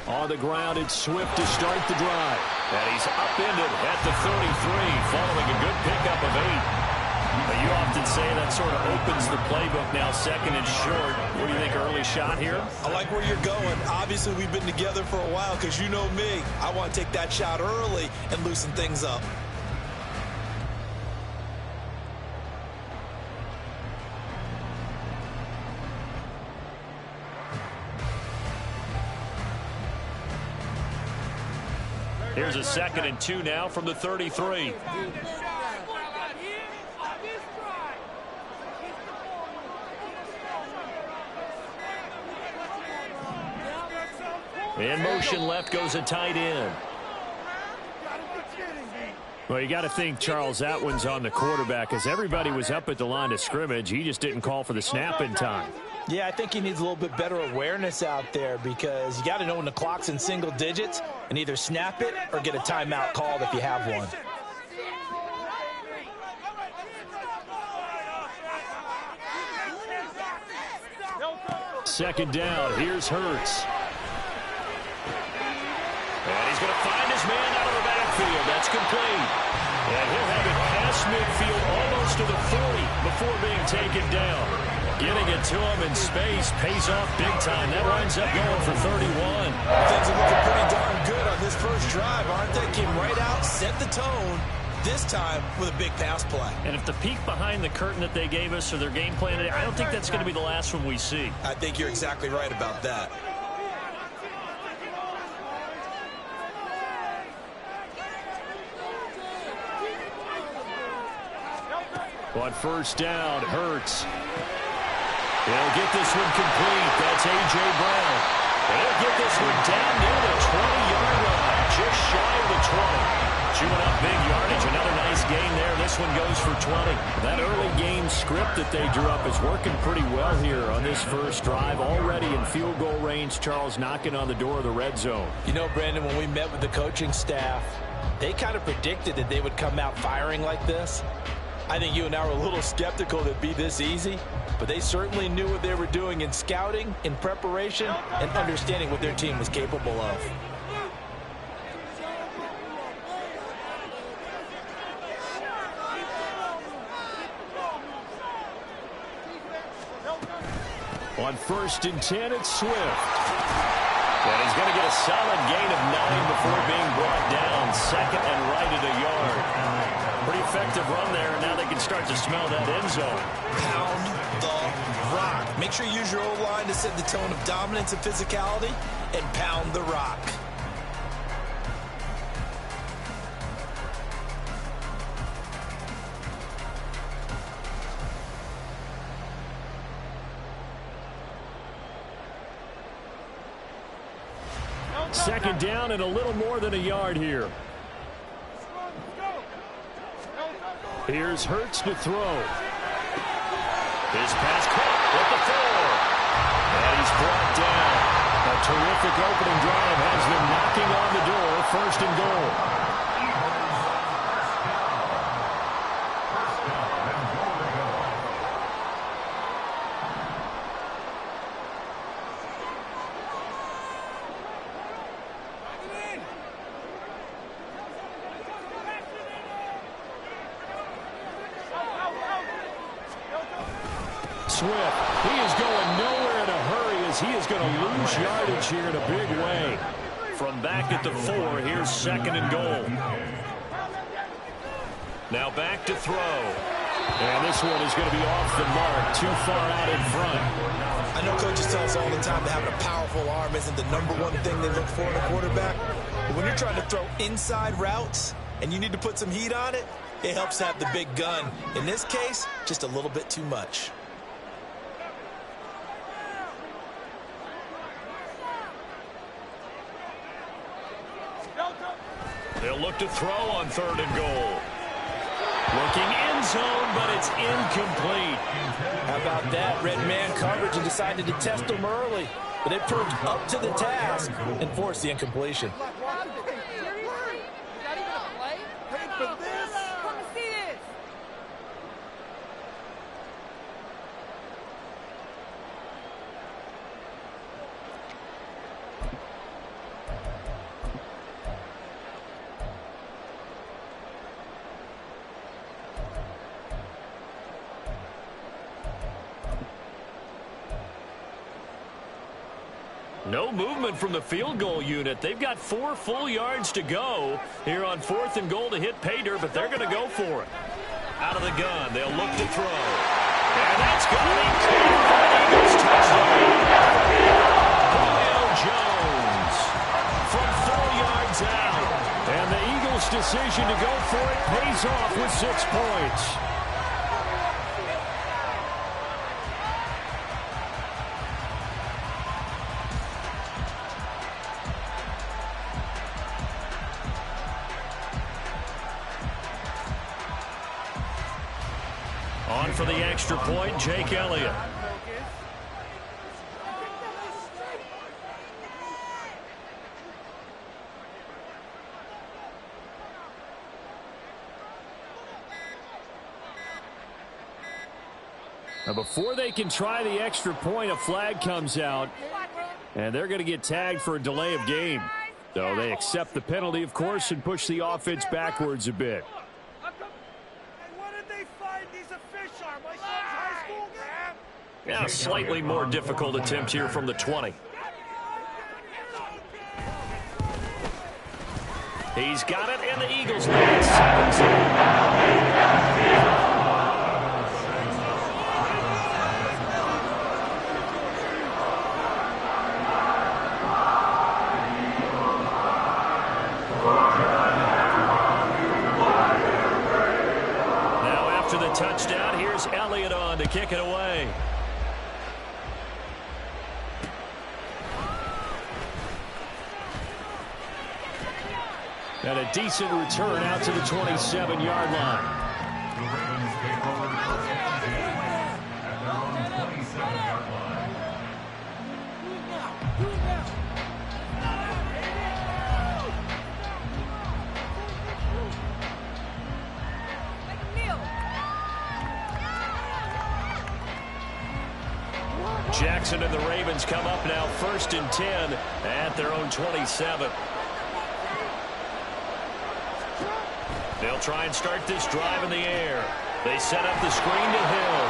On the ground, it's Swift to start the drive. And he's upended at the 33, following a good pickup of 8. But you often say that sort of opens the playbook now, second and short. What do you think, early shot here? I like where you're going. Obviously, we've been together for a while because you know me. I want to take that shot early and loosen things up. Here's a 2nd and 2 now from the 33. In motion left goes a tight end. Well, you got to think, Charles, that one's on the quarterback, as everybody was up at the line of scrimmage. He just didn't call for the snap in time. Yeah, I think he needs a little bit better awareness out there, because you got to know when the clock's in single digits and either snap it or get a timeout called if you have one. Second down. Here's Hurts. And he's going to find his man out of the backfield. That's complete. And he'll have it past midfield almost to the 40 before being taken down. Getting it to him in space pays off big time. That winds up going for 31. Things are looking pretty darn good on this first drive, aren't they? Came right out, set the tone, this time with a big pass play. And if the peek behind the curtain that they gave us or their game plan today, I don't think that's going to be the last one we see. I think you're exactly right about that. On first down, Hurts. He'll get this one complete. That's A.J. Brown. He'll get this one down near the 20-yard line, just shy of the 20. Chewing up big yardage. Another nice gain there. This one goes for 20. That early game script that they drew up is working pretty well here on this first drive. Already in field goal range, Charles knocking on the door of the red zone. You know, Brandon, when we met with the coaching staff, they kind of predicted that they would come out firing like this. I think you and I were a little skeptical that it'd be this easy, but they certainly knew what they were doing in scouting, in preparation, and understanding what their team was capable of. On first and 10, it's Swift. And he's going to get a solid gain of 9 before being brought down. Second and right at a yard. Pretty effective run there, and now they can start to smell that end zone. Pound the rock. Make sure you use your O-line to set the tone of dominance and physicality, and pound the rock. Second down and a little more than a yard here. Here's Hurts to throw. His pass caught at the 4. And he's brought down. A terrific opening drive has been knocking on the door. 1st and goal. Swift, he is going nowhere in a hurry as he is going to lose yardage here in a big way. From back at the 4, here's 2nd and goal. Now back to throw. And this one is going to be off the mark, too far out in front. I know coaches tell us all the time that having a powerful arm isn't the #1 thing they look for in a quarterback. But when you're trying to throw inside routes and you need to put some heat on it, it helps to have the big gun. In this case, just a little bit too much. They'll look to throw on 3rd and goal. Looking end zone, but it's incomplete. How about that? Red man coverage and decided to test him early. But it proved up to the task and forced the incompletion. No movement from the field goal unit. They've got 4 full yards to go here on 4th and goal to hit pay dirt, but they're going to go for it. Out of the gun, they'll look to throw. And that's going to be caught. Eagles touchdown. Julio Jones from 4 yards out. And the Eagles' decision to go for it pays off with 6 points. On for the extra point, Jake Elliott. Now before they can try the extra point, a flag comes out, and they're going to get tagged for a delay of game. So they accept the penalty, of course, and push the offense backwards a bit. Yeah, a slightly more difficult attempt here from the 20. He's got it, and the Eagles lead 7-0. Touchdown. Here's Elliott on to kick it away. And a decent return out to the 27-yard line. The Ravens take over the first down at their own 27-yard line. Jackson and the Ravens come up now 1st and 10 at their own 27. They'll try and start this drive in the air. They set up the screen to Hill.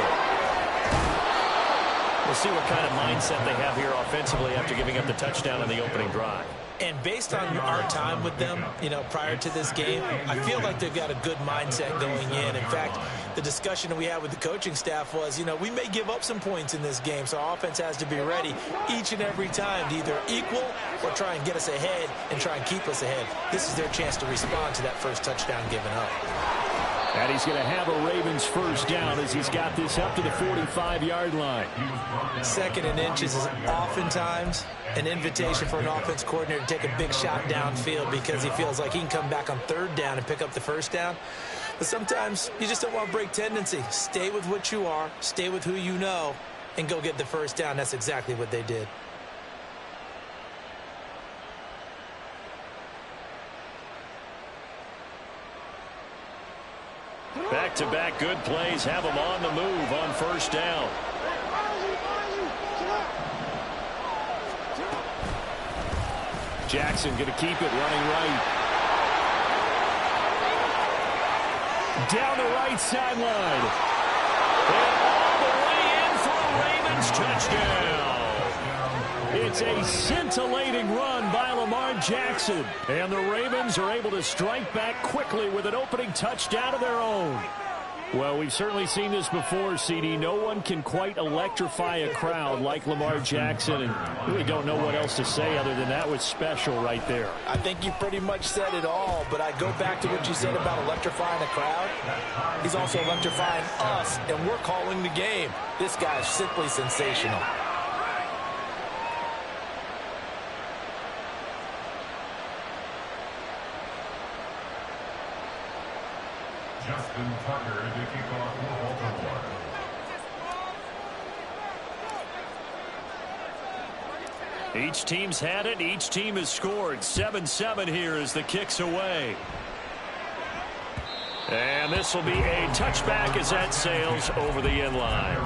We'll see what kind of mindset they have here offensively after giving up the touchdown on the opening drive. And based on our time with them, prior to this game, I feel like they've got a good mindset going in. In fact, the discussion that we had with the coaching staff was, we may give up some points in this game, so our offense has to be ready each and every time to either equal or try and get us ahead and try and keep us ahead. This is their chance to respond to that first touchdown given up. And he's going to have a Ravens first down as he's got this up to the 45-yard line. 2nd and inches is oftentimes an invitation for an offense coordinator to take a big shot downfield because he feels like he can come back on 3rd down and pick up the first down. But sometimes you just don't want to break tendency. Stay with what you are. Stay with who you know. and go get the first down. That's exactly what they did. Back-to-back good plays have them on the move on first down. Jackson going to keep it running right. Down the right sideline. And all the way in for a Ravens touchdown. It's a scintillating run by Lamar Jackson. And the Ravens are able to strike back quickly with an opening touchdown of their own. Well, we've certainly seen this before, CD. No one can quite electrify a crowd like Lamar Jackson, and really don't know what else to say other than that was special right there. I think you pretty much said it all, but I go back to what you said about electrifying a crowd. He's also electrifying us, and we're calling the game. This guy's simply sensational. Justin Tucker to kick off for Baltimore. Each team's had it. Each team has scored. 7-7 here as the kick's away. And this will be a touchback as that sails over the end line.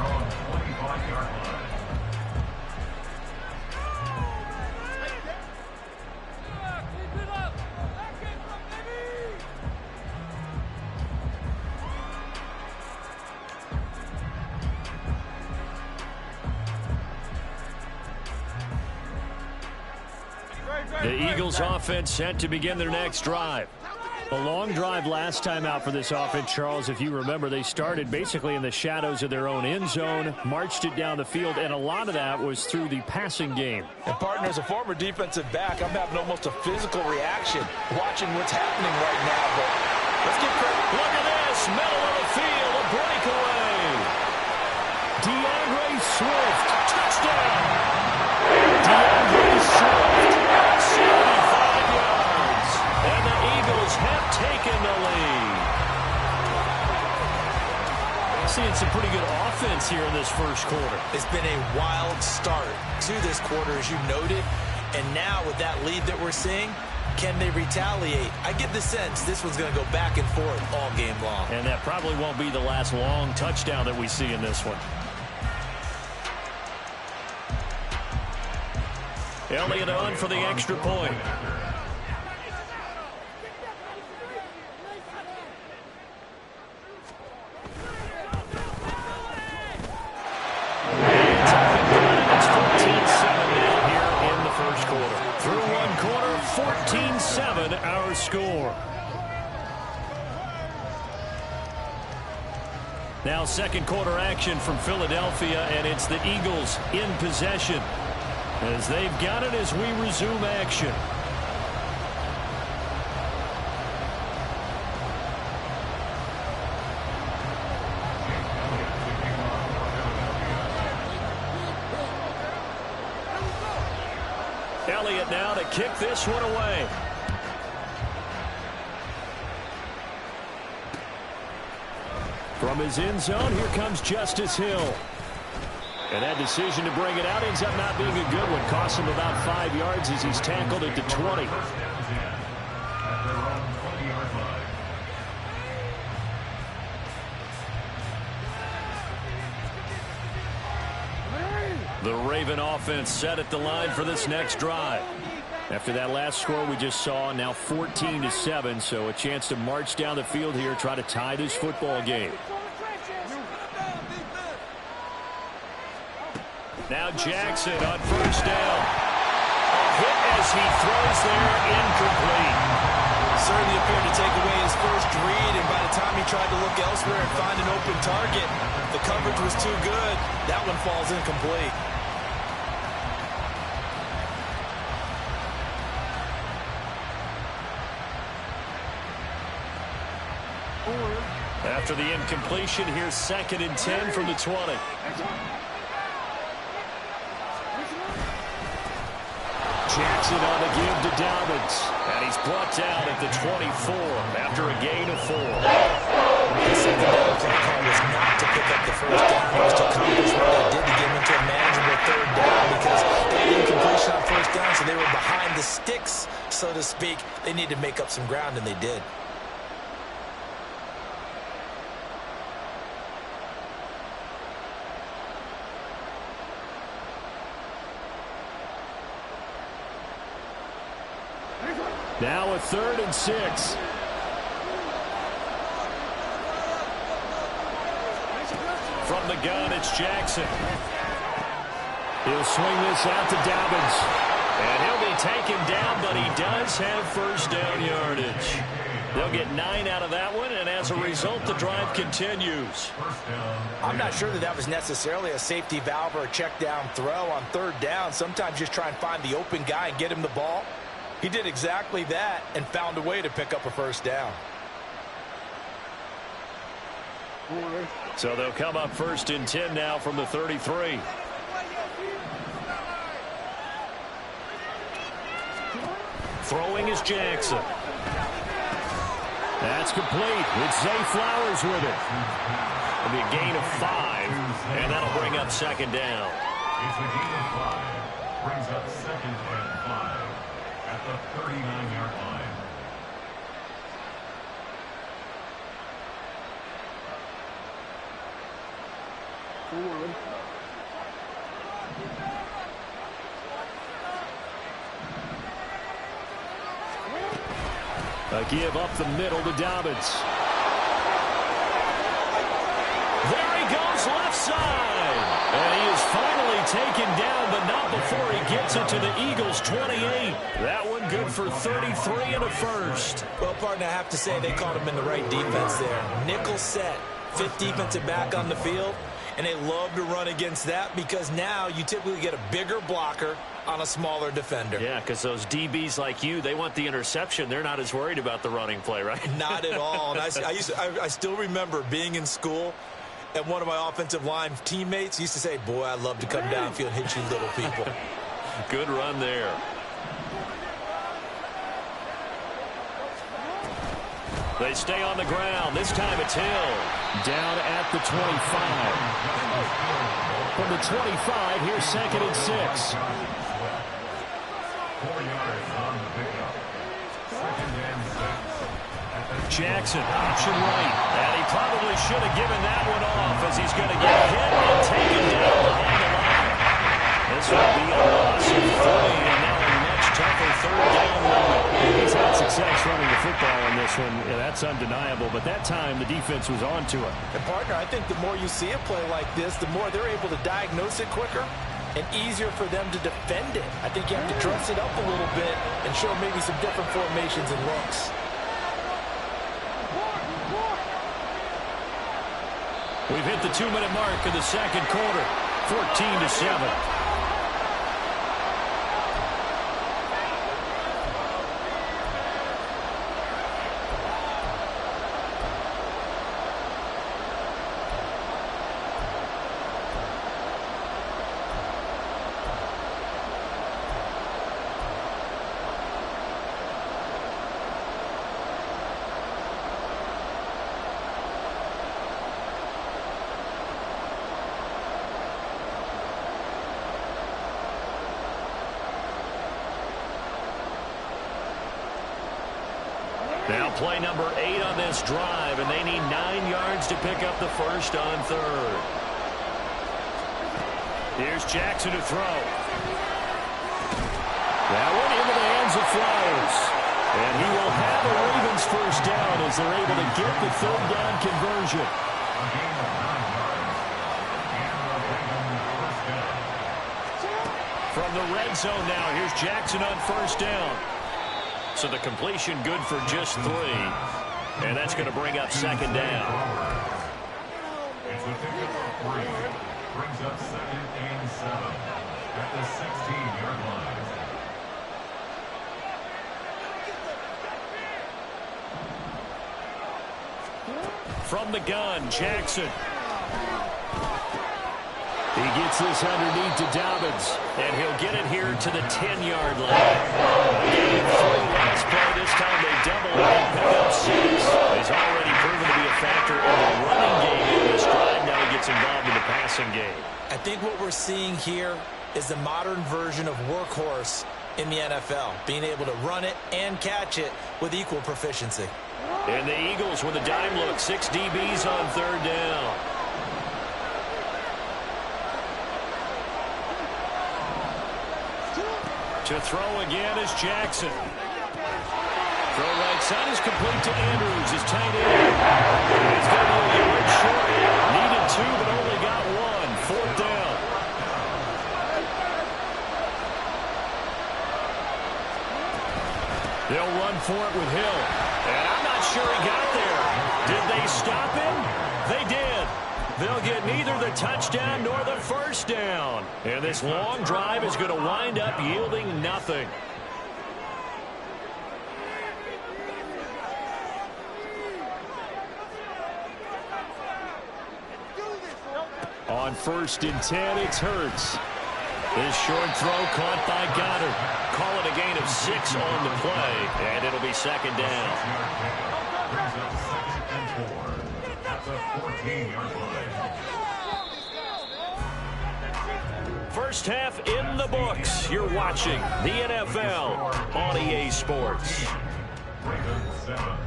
The Eagles offense set to begin their next drive. A long drive last time out for this offense, Charles. If you remember, they started basically in the shadows of their own end zone, marched it down the field, and a lot of that was through the passing game. And, partner, as a former defensive back, I'm having almost a physical reaction watching what's happening right now. But let's give credit. Look at this. Middle of the field, a breakaway. DeAndre Swift, touchdown. DeAndre Swift, 75 yards. And the Eagles have taken the lead. Seeing some pretty good offense here in this first quarter. It's been a wild start to this quarter, as you noted. And now with that lead that we're seeing, can they retaliate? I get the sense this one's going to go back and forth all game long. And that probably won't be the last long touchdown that we see in this one. Elliott on for the extra point. It's up and running. It's 14-7 now here in the first quarter. Through one quarter, 14-7 our score. Now second quarter action from Philadelphia, and it's the Eagles in possession, as they've got it as we resume action. Elliott now to kick this one away. From his end zone, here comes Justice Hill. And that decision to bring it out ends up not being a good one. Costs him about 5 yards as he's tackled at the 20. The Raven offense set at the line for this next drive. After that last score we just saw, now 14-7, so a chance to march down the field here, try to tie this football game. Now Jackson on first down. A hit as he throws there, incomplete. Certainly appeared to take away his first read, and by the time he tried to look elsewhere and find an open target, the coverage was too good. That one falls incomplete. After the incompletion, here's 2nd and 10 from the 20. Jackson on the give to Dobbins. And he's brought down at the 24 after a gain of 4. The second down play call was not to pick up the first down. It was to accomplish what they did to get into a manageable third down because they had incompletion on first down, so they were behind the sticks, so to speak. They needed to make up some ground, and they did. Now a 3rd and 6. From the gun, it's Jackson. He'll swing this out to Dobbins. And he'll be taken down, but he does have first down yardage. They'll get 9 out of that one, and as a result, the drive continues. I'm not sure that was necessarily a safety valve or a check down throw on third down. Sometimes just try and find the open guy and get him the ball. He did exactly that and found a way to pick up a first down. So they'll come up 1st and 10 now from the 33. Throwing is Jackson. That's complete. It's Zay Flowers with it. It'll be a gain of 5, and that'll bring up 2nd down. It's a gain of 5. Brings up 2nd and 5 at the 39-yard line. A give up the middle to Dobbins. There he goes left side. And he is finally taken down, but not before he gets it to the Eagles' 28. That one good for 33 and a first. Well, partner, I have to say they caught him in the right defense there. Nickel set, 5th defensive back on the field. And they love to run against that because now you typically get a bigger blocker on a smaller defender. Yeah, because those DBs like you, they want the interception. They're not as worried about the running play, right? Not at all. And I still remember being in school, and one of my offensive line teammates used to say, boy, I'd love to come downfield and hit you little people. Good run there. They stay on the ground. This time it's Hill. Down at the 25. From the 25, here's 2nd and 6. 4 yards on the pickup. 2nd and 6. Jackson, option right. And he probably should have given that one off as he's going to get hit and taken down behind the line. This will be a loss of 3, and now a much tougher 3rd down run. He's had success running the football in this one. Yeah, that's undeniable, but that time the defense was on to it. And partner, I think the more you see a play like this, the more they're able to diagnose it quicker and easier for them to defend it. I think you have to dress it up a little bit and show maybe some different formations and looks. We've hit the 2-minute mark of the 2nd quarter, 14-7. Now play number 8 on this drive, and they need 9 yards to pick up the first on 3rd. Here's Jackson to throw. That one into the hands of Flowers. And he will have a Ravens first down as they're able to get the 3rd down conversion. From the red zone now, here's Jackson on first down. So the completion good for just 3. And that's going to bring up 2nd down. It's a pickup of 3. Brings up 2nd and 7 at the 16-yard line. From the gun, Jackson. He gets this underneath to Dobbins, and he'll get it here to the 10-yard line. Game 3 last play. This time they double and pick up 6. He's already proven to be a factor in the running game in this drive. Now he gets involved in the passing game. I think what we're seeing here is the modern version of workhorse in the NFL, being able to run it and catch it with equal proficiency. And the Eagles with a dime look, 6 DBs on 3rd down. To throw again is Jackson. Throw right side is complete to Andrews. His tight end. He's going to be a yard short. Needed 2, but only got 1. 4th down. They'll run for it with Hill. And I'm not sure he got there. Did they stop him? They did. They'll get neither the touchdown nor the first down. And this long drive is going to wind up yielding nothing. On 1st and 10, it's Hurts. This short throw caught by Goddard. Call it a gain of 6 on the play, and it'll be 2nd down. Brings up 2nd and 4 at the 14-yard line. First half in the books. You're watching the NFL on EA Sports. Ravens 7.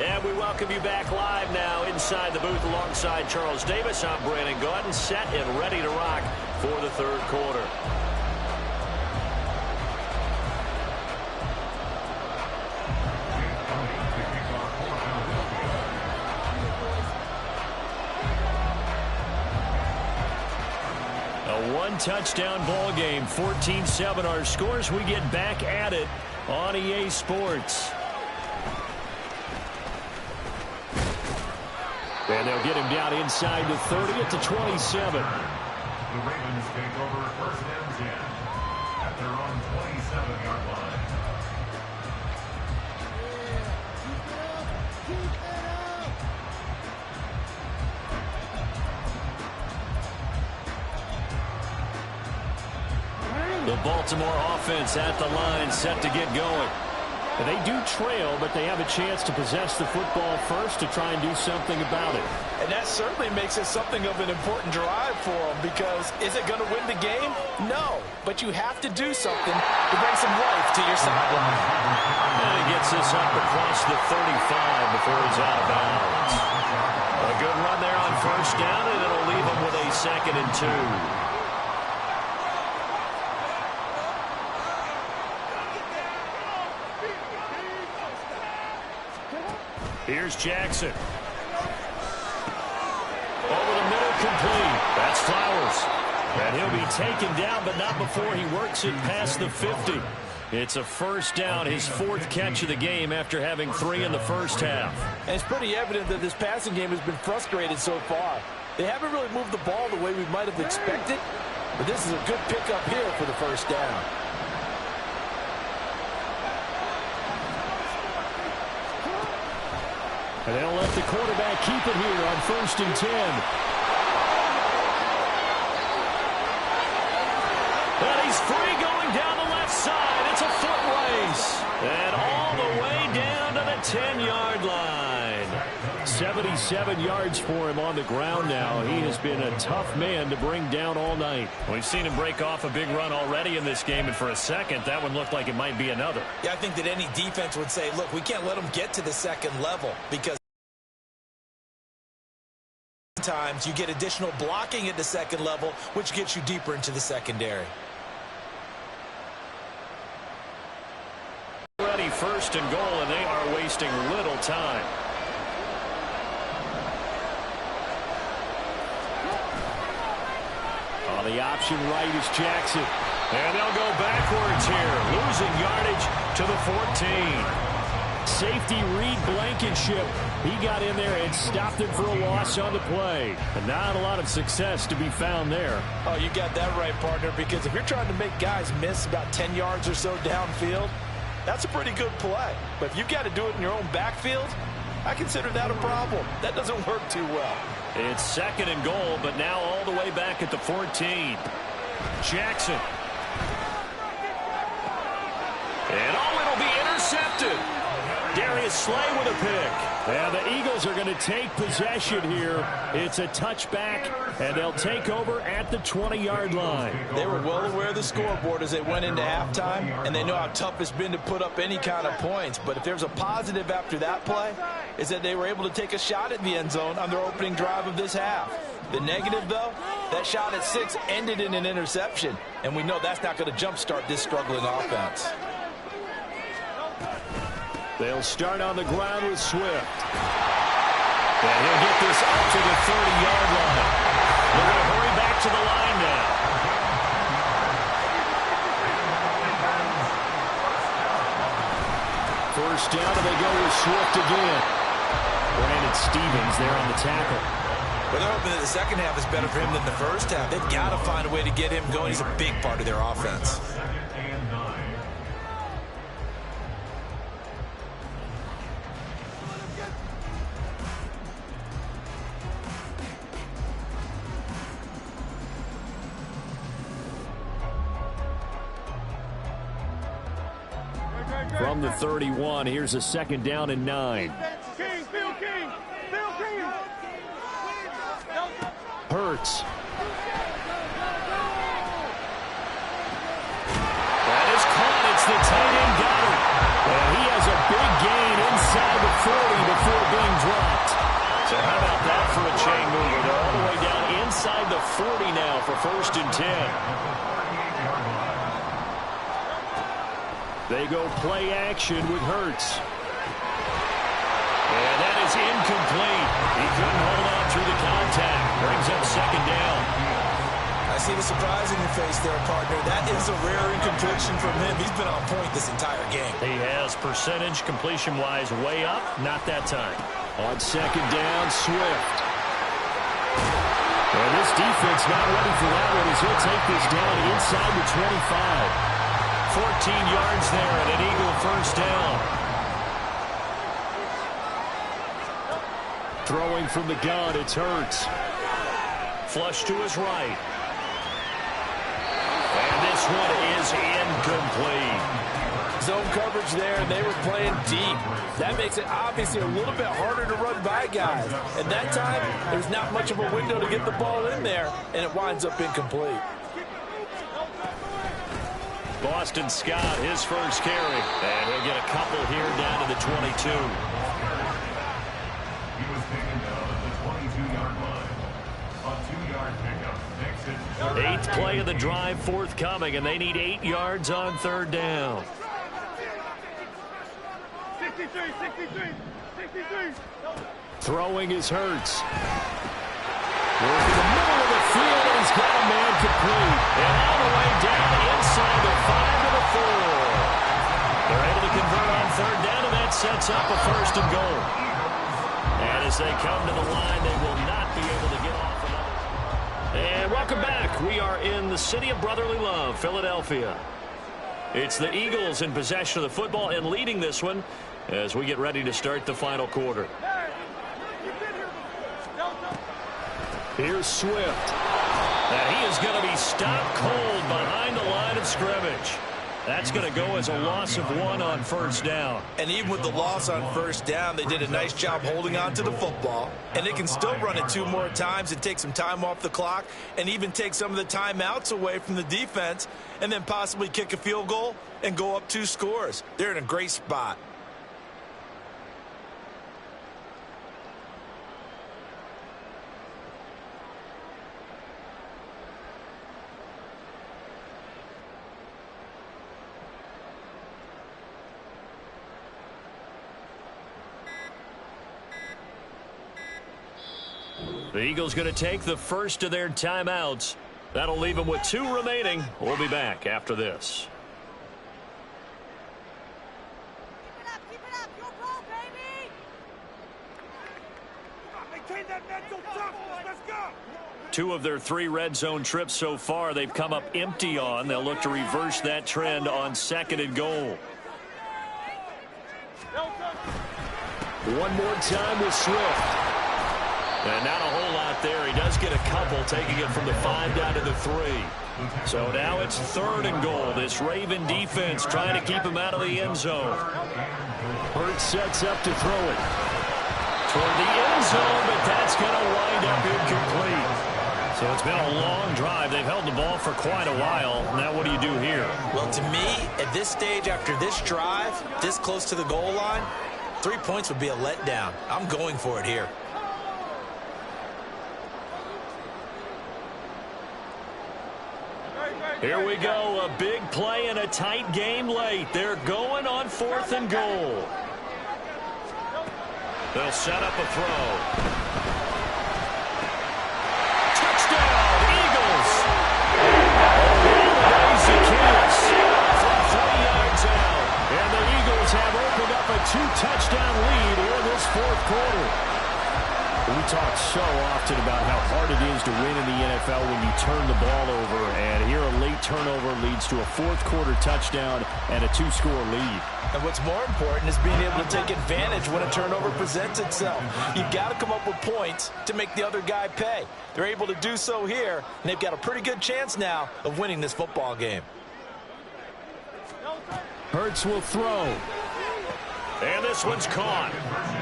And we welcome you back live now inside the booth alongside Charles Davis. I'm Brandon Gaudin, set and ready to rock for the 3rd quarter. A 1-touchdown ball game, 14-7 our scores. We get back at it on EA Sports. And they'll get him down inside the 30 at the 27. The Ravens take over 1st and 10 at their own 27-yard line. The Baltimore offense at the line, set to get going. And they do trail, but they have a chance to possess the football first to try and do something about it. And that certainly makes it something of an important drive for them, because is it going to win the game? No, but you have to do something to bring some life to your sideline. And he gets this up across the 35 before he's out of bounds. A good run there on 1st down, and it'll leave him with a 2nd and 2. Here's Jackson. Over the middle, complete. That's Flowers. And he'll be taken down, but not before he works it past the 50. It's a 1st down, his 4th catch of the game after having 3 in the first half. And it's pretty evident that this passing game has been frustrated so far. They haven't really moved the ball the way we might have expected, but this is a good pickup here for the 1st down. And they'll let the quarterback keep it here on 1st and 10. And he's free going down the left side. It's a foot race. And all the way down to the 10-yard line. 77 yards for him on the ground now. He has been a tough man to bring down all night. We've seen him break off a big run already in this game, and for a second, that one looked like it might be another. Yeah, I think that any defense would say, look, we can't let them get to the 2nd level, because sometimes you get additional blocking at the 2nd level, which gets you deeper into the secondary. Ready, 1st and goal, and they are wasting little time. the option right is Jackson. And they'll go backwards here, losing yardage to the 14. Safety Reed Blankenship, he got in there and stopped him for a loss on the play. And not a lot of success to be found there. Oh, you got that right, partner, because if you're trying to make guys miss about 10 yards or so downfield, that's a pretty good play. But if you've got to do it in your own backfield, I consider that a problem. That doesn't work too well. It's 2nd and goal, but now all the way back at the 14. Jackson. And it'll be intercepted. Darius Slay with a pick. And the Eagles are going to take possession here. It's a touchback, and they'll take over at the 20-yard line. They were well aware of the scoreboard as they went into halftime, and they know how tough it's been to put up any kind of points. But if there's a positive after that play, is that they were able to take a shot at the end zone on their opening drive of this half. The negative, though, that shot at 6 ended in an interception, and we know that's not going to jumpstart this struggling offense. They'll start on the ground with Swift. And he'll get this up to the 30-yard line. They're going to hurry back to the line now. First down, and they go with Swift again. Brandon Stevens there on the tackle. Well, they're hoping that the second half is better for him than the first half. They've got to find a way to get him going. He's a big part of their offense. From the 31, here's a 2nd down and 9. Hurts. That is caught. It's the tight end Goddard. And he has a big gain inside the 40 before being dropped. So how about that for a chain mover? They're all the way down inside the 40 now for 1st and 10. They go play action with Hurts. And that is incomplete. He couldn't hold on through the contact. Brings up 2nd down. I see the surprise in your face there, partner. That is a rare incompletion from him. He's been on point this entire game. He has percentage completion-wise way up. Not that time. On 2nd down, Swift. And this defense not ready for that one as he'll take this down inside the 25. 14 yards there and an Eagle first down. Throwing from the gun, it's Hurts. Flush to his right. And this one is incomplete. Zone coverage there, and they were playing deep. That makes it obviously a little bit harder to run by guys. At that time, there's not much of a window to get the ball in there, and it winds up incomplete. Boston Scott, his first carry. And he'll get a couple here down to the 22. He was taken down at the 22-yard line. A 2-yard pickup makes it 8th play of the drive forthcoming, and they need 8 yards on 3rd down. 63. Throwing is Hurts. Working the middle of the field, and he's got a man complete. And all the way down inside the 5 to the 4. They're able to convert on 3rd down, and that sets up a 1st and goal. And as they come to the line, they will not be able to get off another. And welcome back. We are in the city of brotherly love, Philadelphia. It's the Eagles in possession of the football and leading this one as we get ready to start the final quarter. Here's Swift. And he is going to be stopped cold behind the line of scrimmage. That's going to go as a loss of 1 on 1st down. And even with the loss on 1st down, they did a nice job holding on to the football. And they can still run it 2 more times and take some time off the clock and even take some of the timeouts away from the defense and then possibly kick a field goal and go up 2 scores. They're in a great spot. The Eagles going to take the first of their timeouts. That'll leave him with 2 remaining. We'll be back after this. Keep it up. Your ball, baby. Maintain that mental toughness. Let's go. 2 of their 3 red zone trips so far, they've come up empty on. They'll look to reverse that trend on 2nd and goal. One more time with Swift. And not a whole lot there. He does get a couple, taking it from the 5 down to the 3. So now it's 3rd and goal. This Raven defense trying to keep him out of the end zone. Hurts sets up to throw it. Toward the end zone, but that's going to wind up incomplete. So it's been a long drive. They've held the ball for quite a while. Now what do you do here? Well, to me, at this stage, after this drive, this close to the goal line, 3 points would be a letdown. I'm going for it here. Here we go, a big play and a tight game late. They're going on 4th and goal. They'll set up a throw. Touchdown, Eagles! Oh, Zacchaeus from 3 yards out. And the Eagles have opened up a 2-touchdown lead here in this 4th quarter. We talk so often about how hard it is to win in the NFL when you turn the ball over, and here a late turnover leads to a 4th quarter touchdown and a 2-score lead. And what's more important is being able to take advantage when a turnover presents itself. You've got to come up with points to make the other guy pay. They're able to do so here, and they've got a pretty good chance now of winning this football game. Hurts will throw. And this one's caught.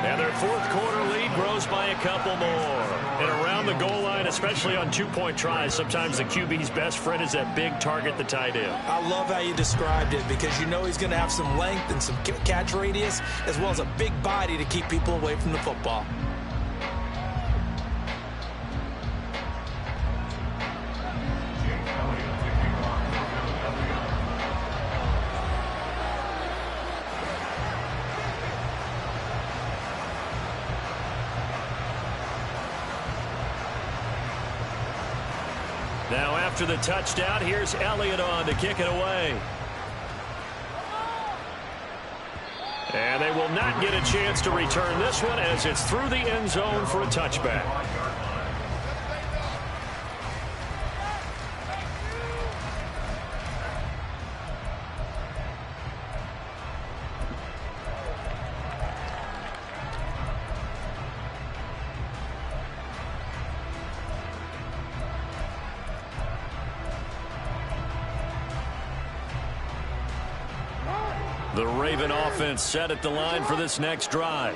And their 4th quarter lead grows by a couple more. And around the goal line, especially on 2-point tries, sometimes the QB's best friend is that big target, the tight end. I love how you described it, because you know he's going to have some length and some catch radius, as well as a big body to keep people away from the football. Now after the touchdown, here's Elliott on to kick it away. And they will not get a chance to return this one as it's through the end zone for a touchback. The Raven offense set at the line for this next drive.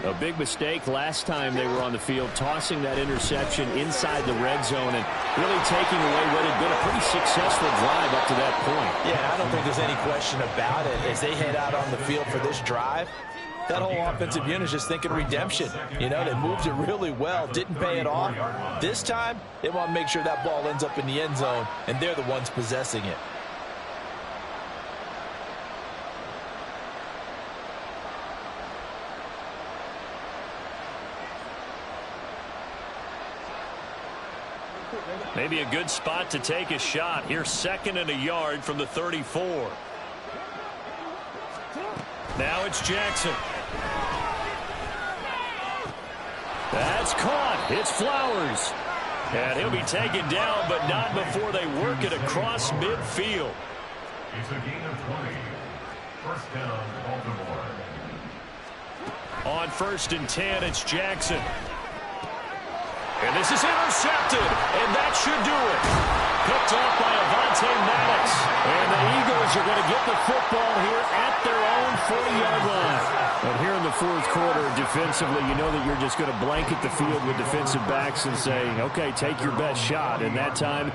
A big mistake last time they were on the field, tossing that interception inside the red zone and really taking away what had been a pretty successful drive up to that point. Yeah, I don't think there's any question about it. As they head out on the field for this drive, that whole offensive unit is just thinking redemption. You know, they moved it really well, didn't pay it off. This time, they want to make sure that ball ends up in the end zone, and they're the ones possessing it. Maybe a good spot to take a shot. Here's 2nd and a yard from the 34. Now it's Jackson. That's caught. It's Flowers. And he'll be taken down, but not before they work it across midfield. It's a gain of 20. First down, Baltimore. On 1st and 10, it's Jackson. And this is intercepted, and that should do it. Picked off by Avonte Maddox. And the Eagles are going to get the football here at their own 40-yard line. And here in the 4th quarter, defensively, you know that you're just going to blanket the field with defensive backs and say, okay, take your best shot. And that time,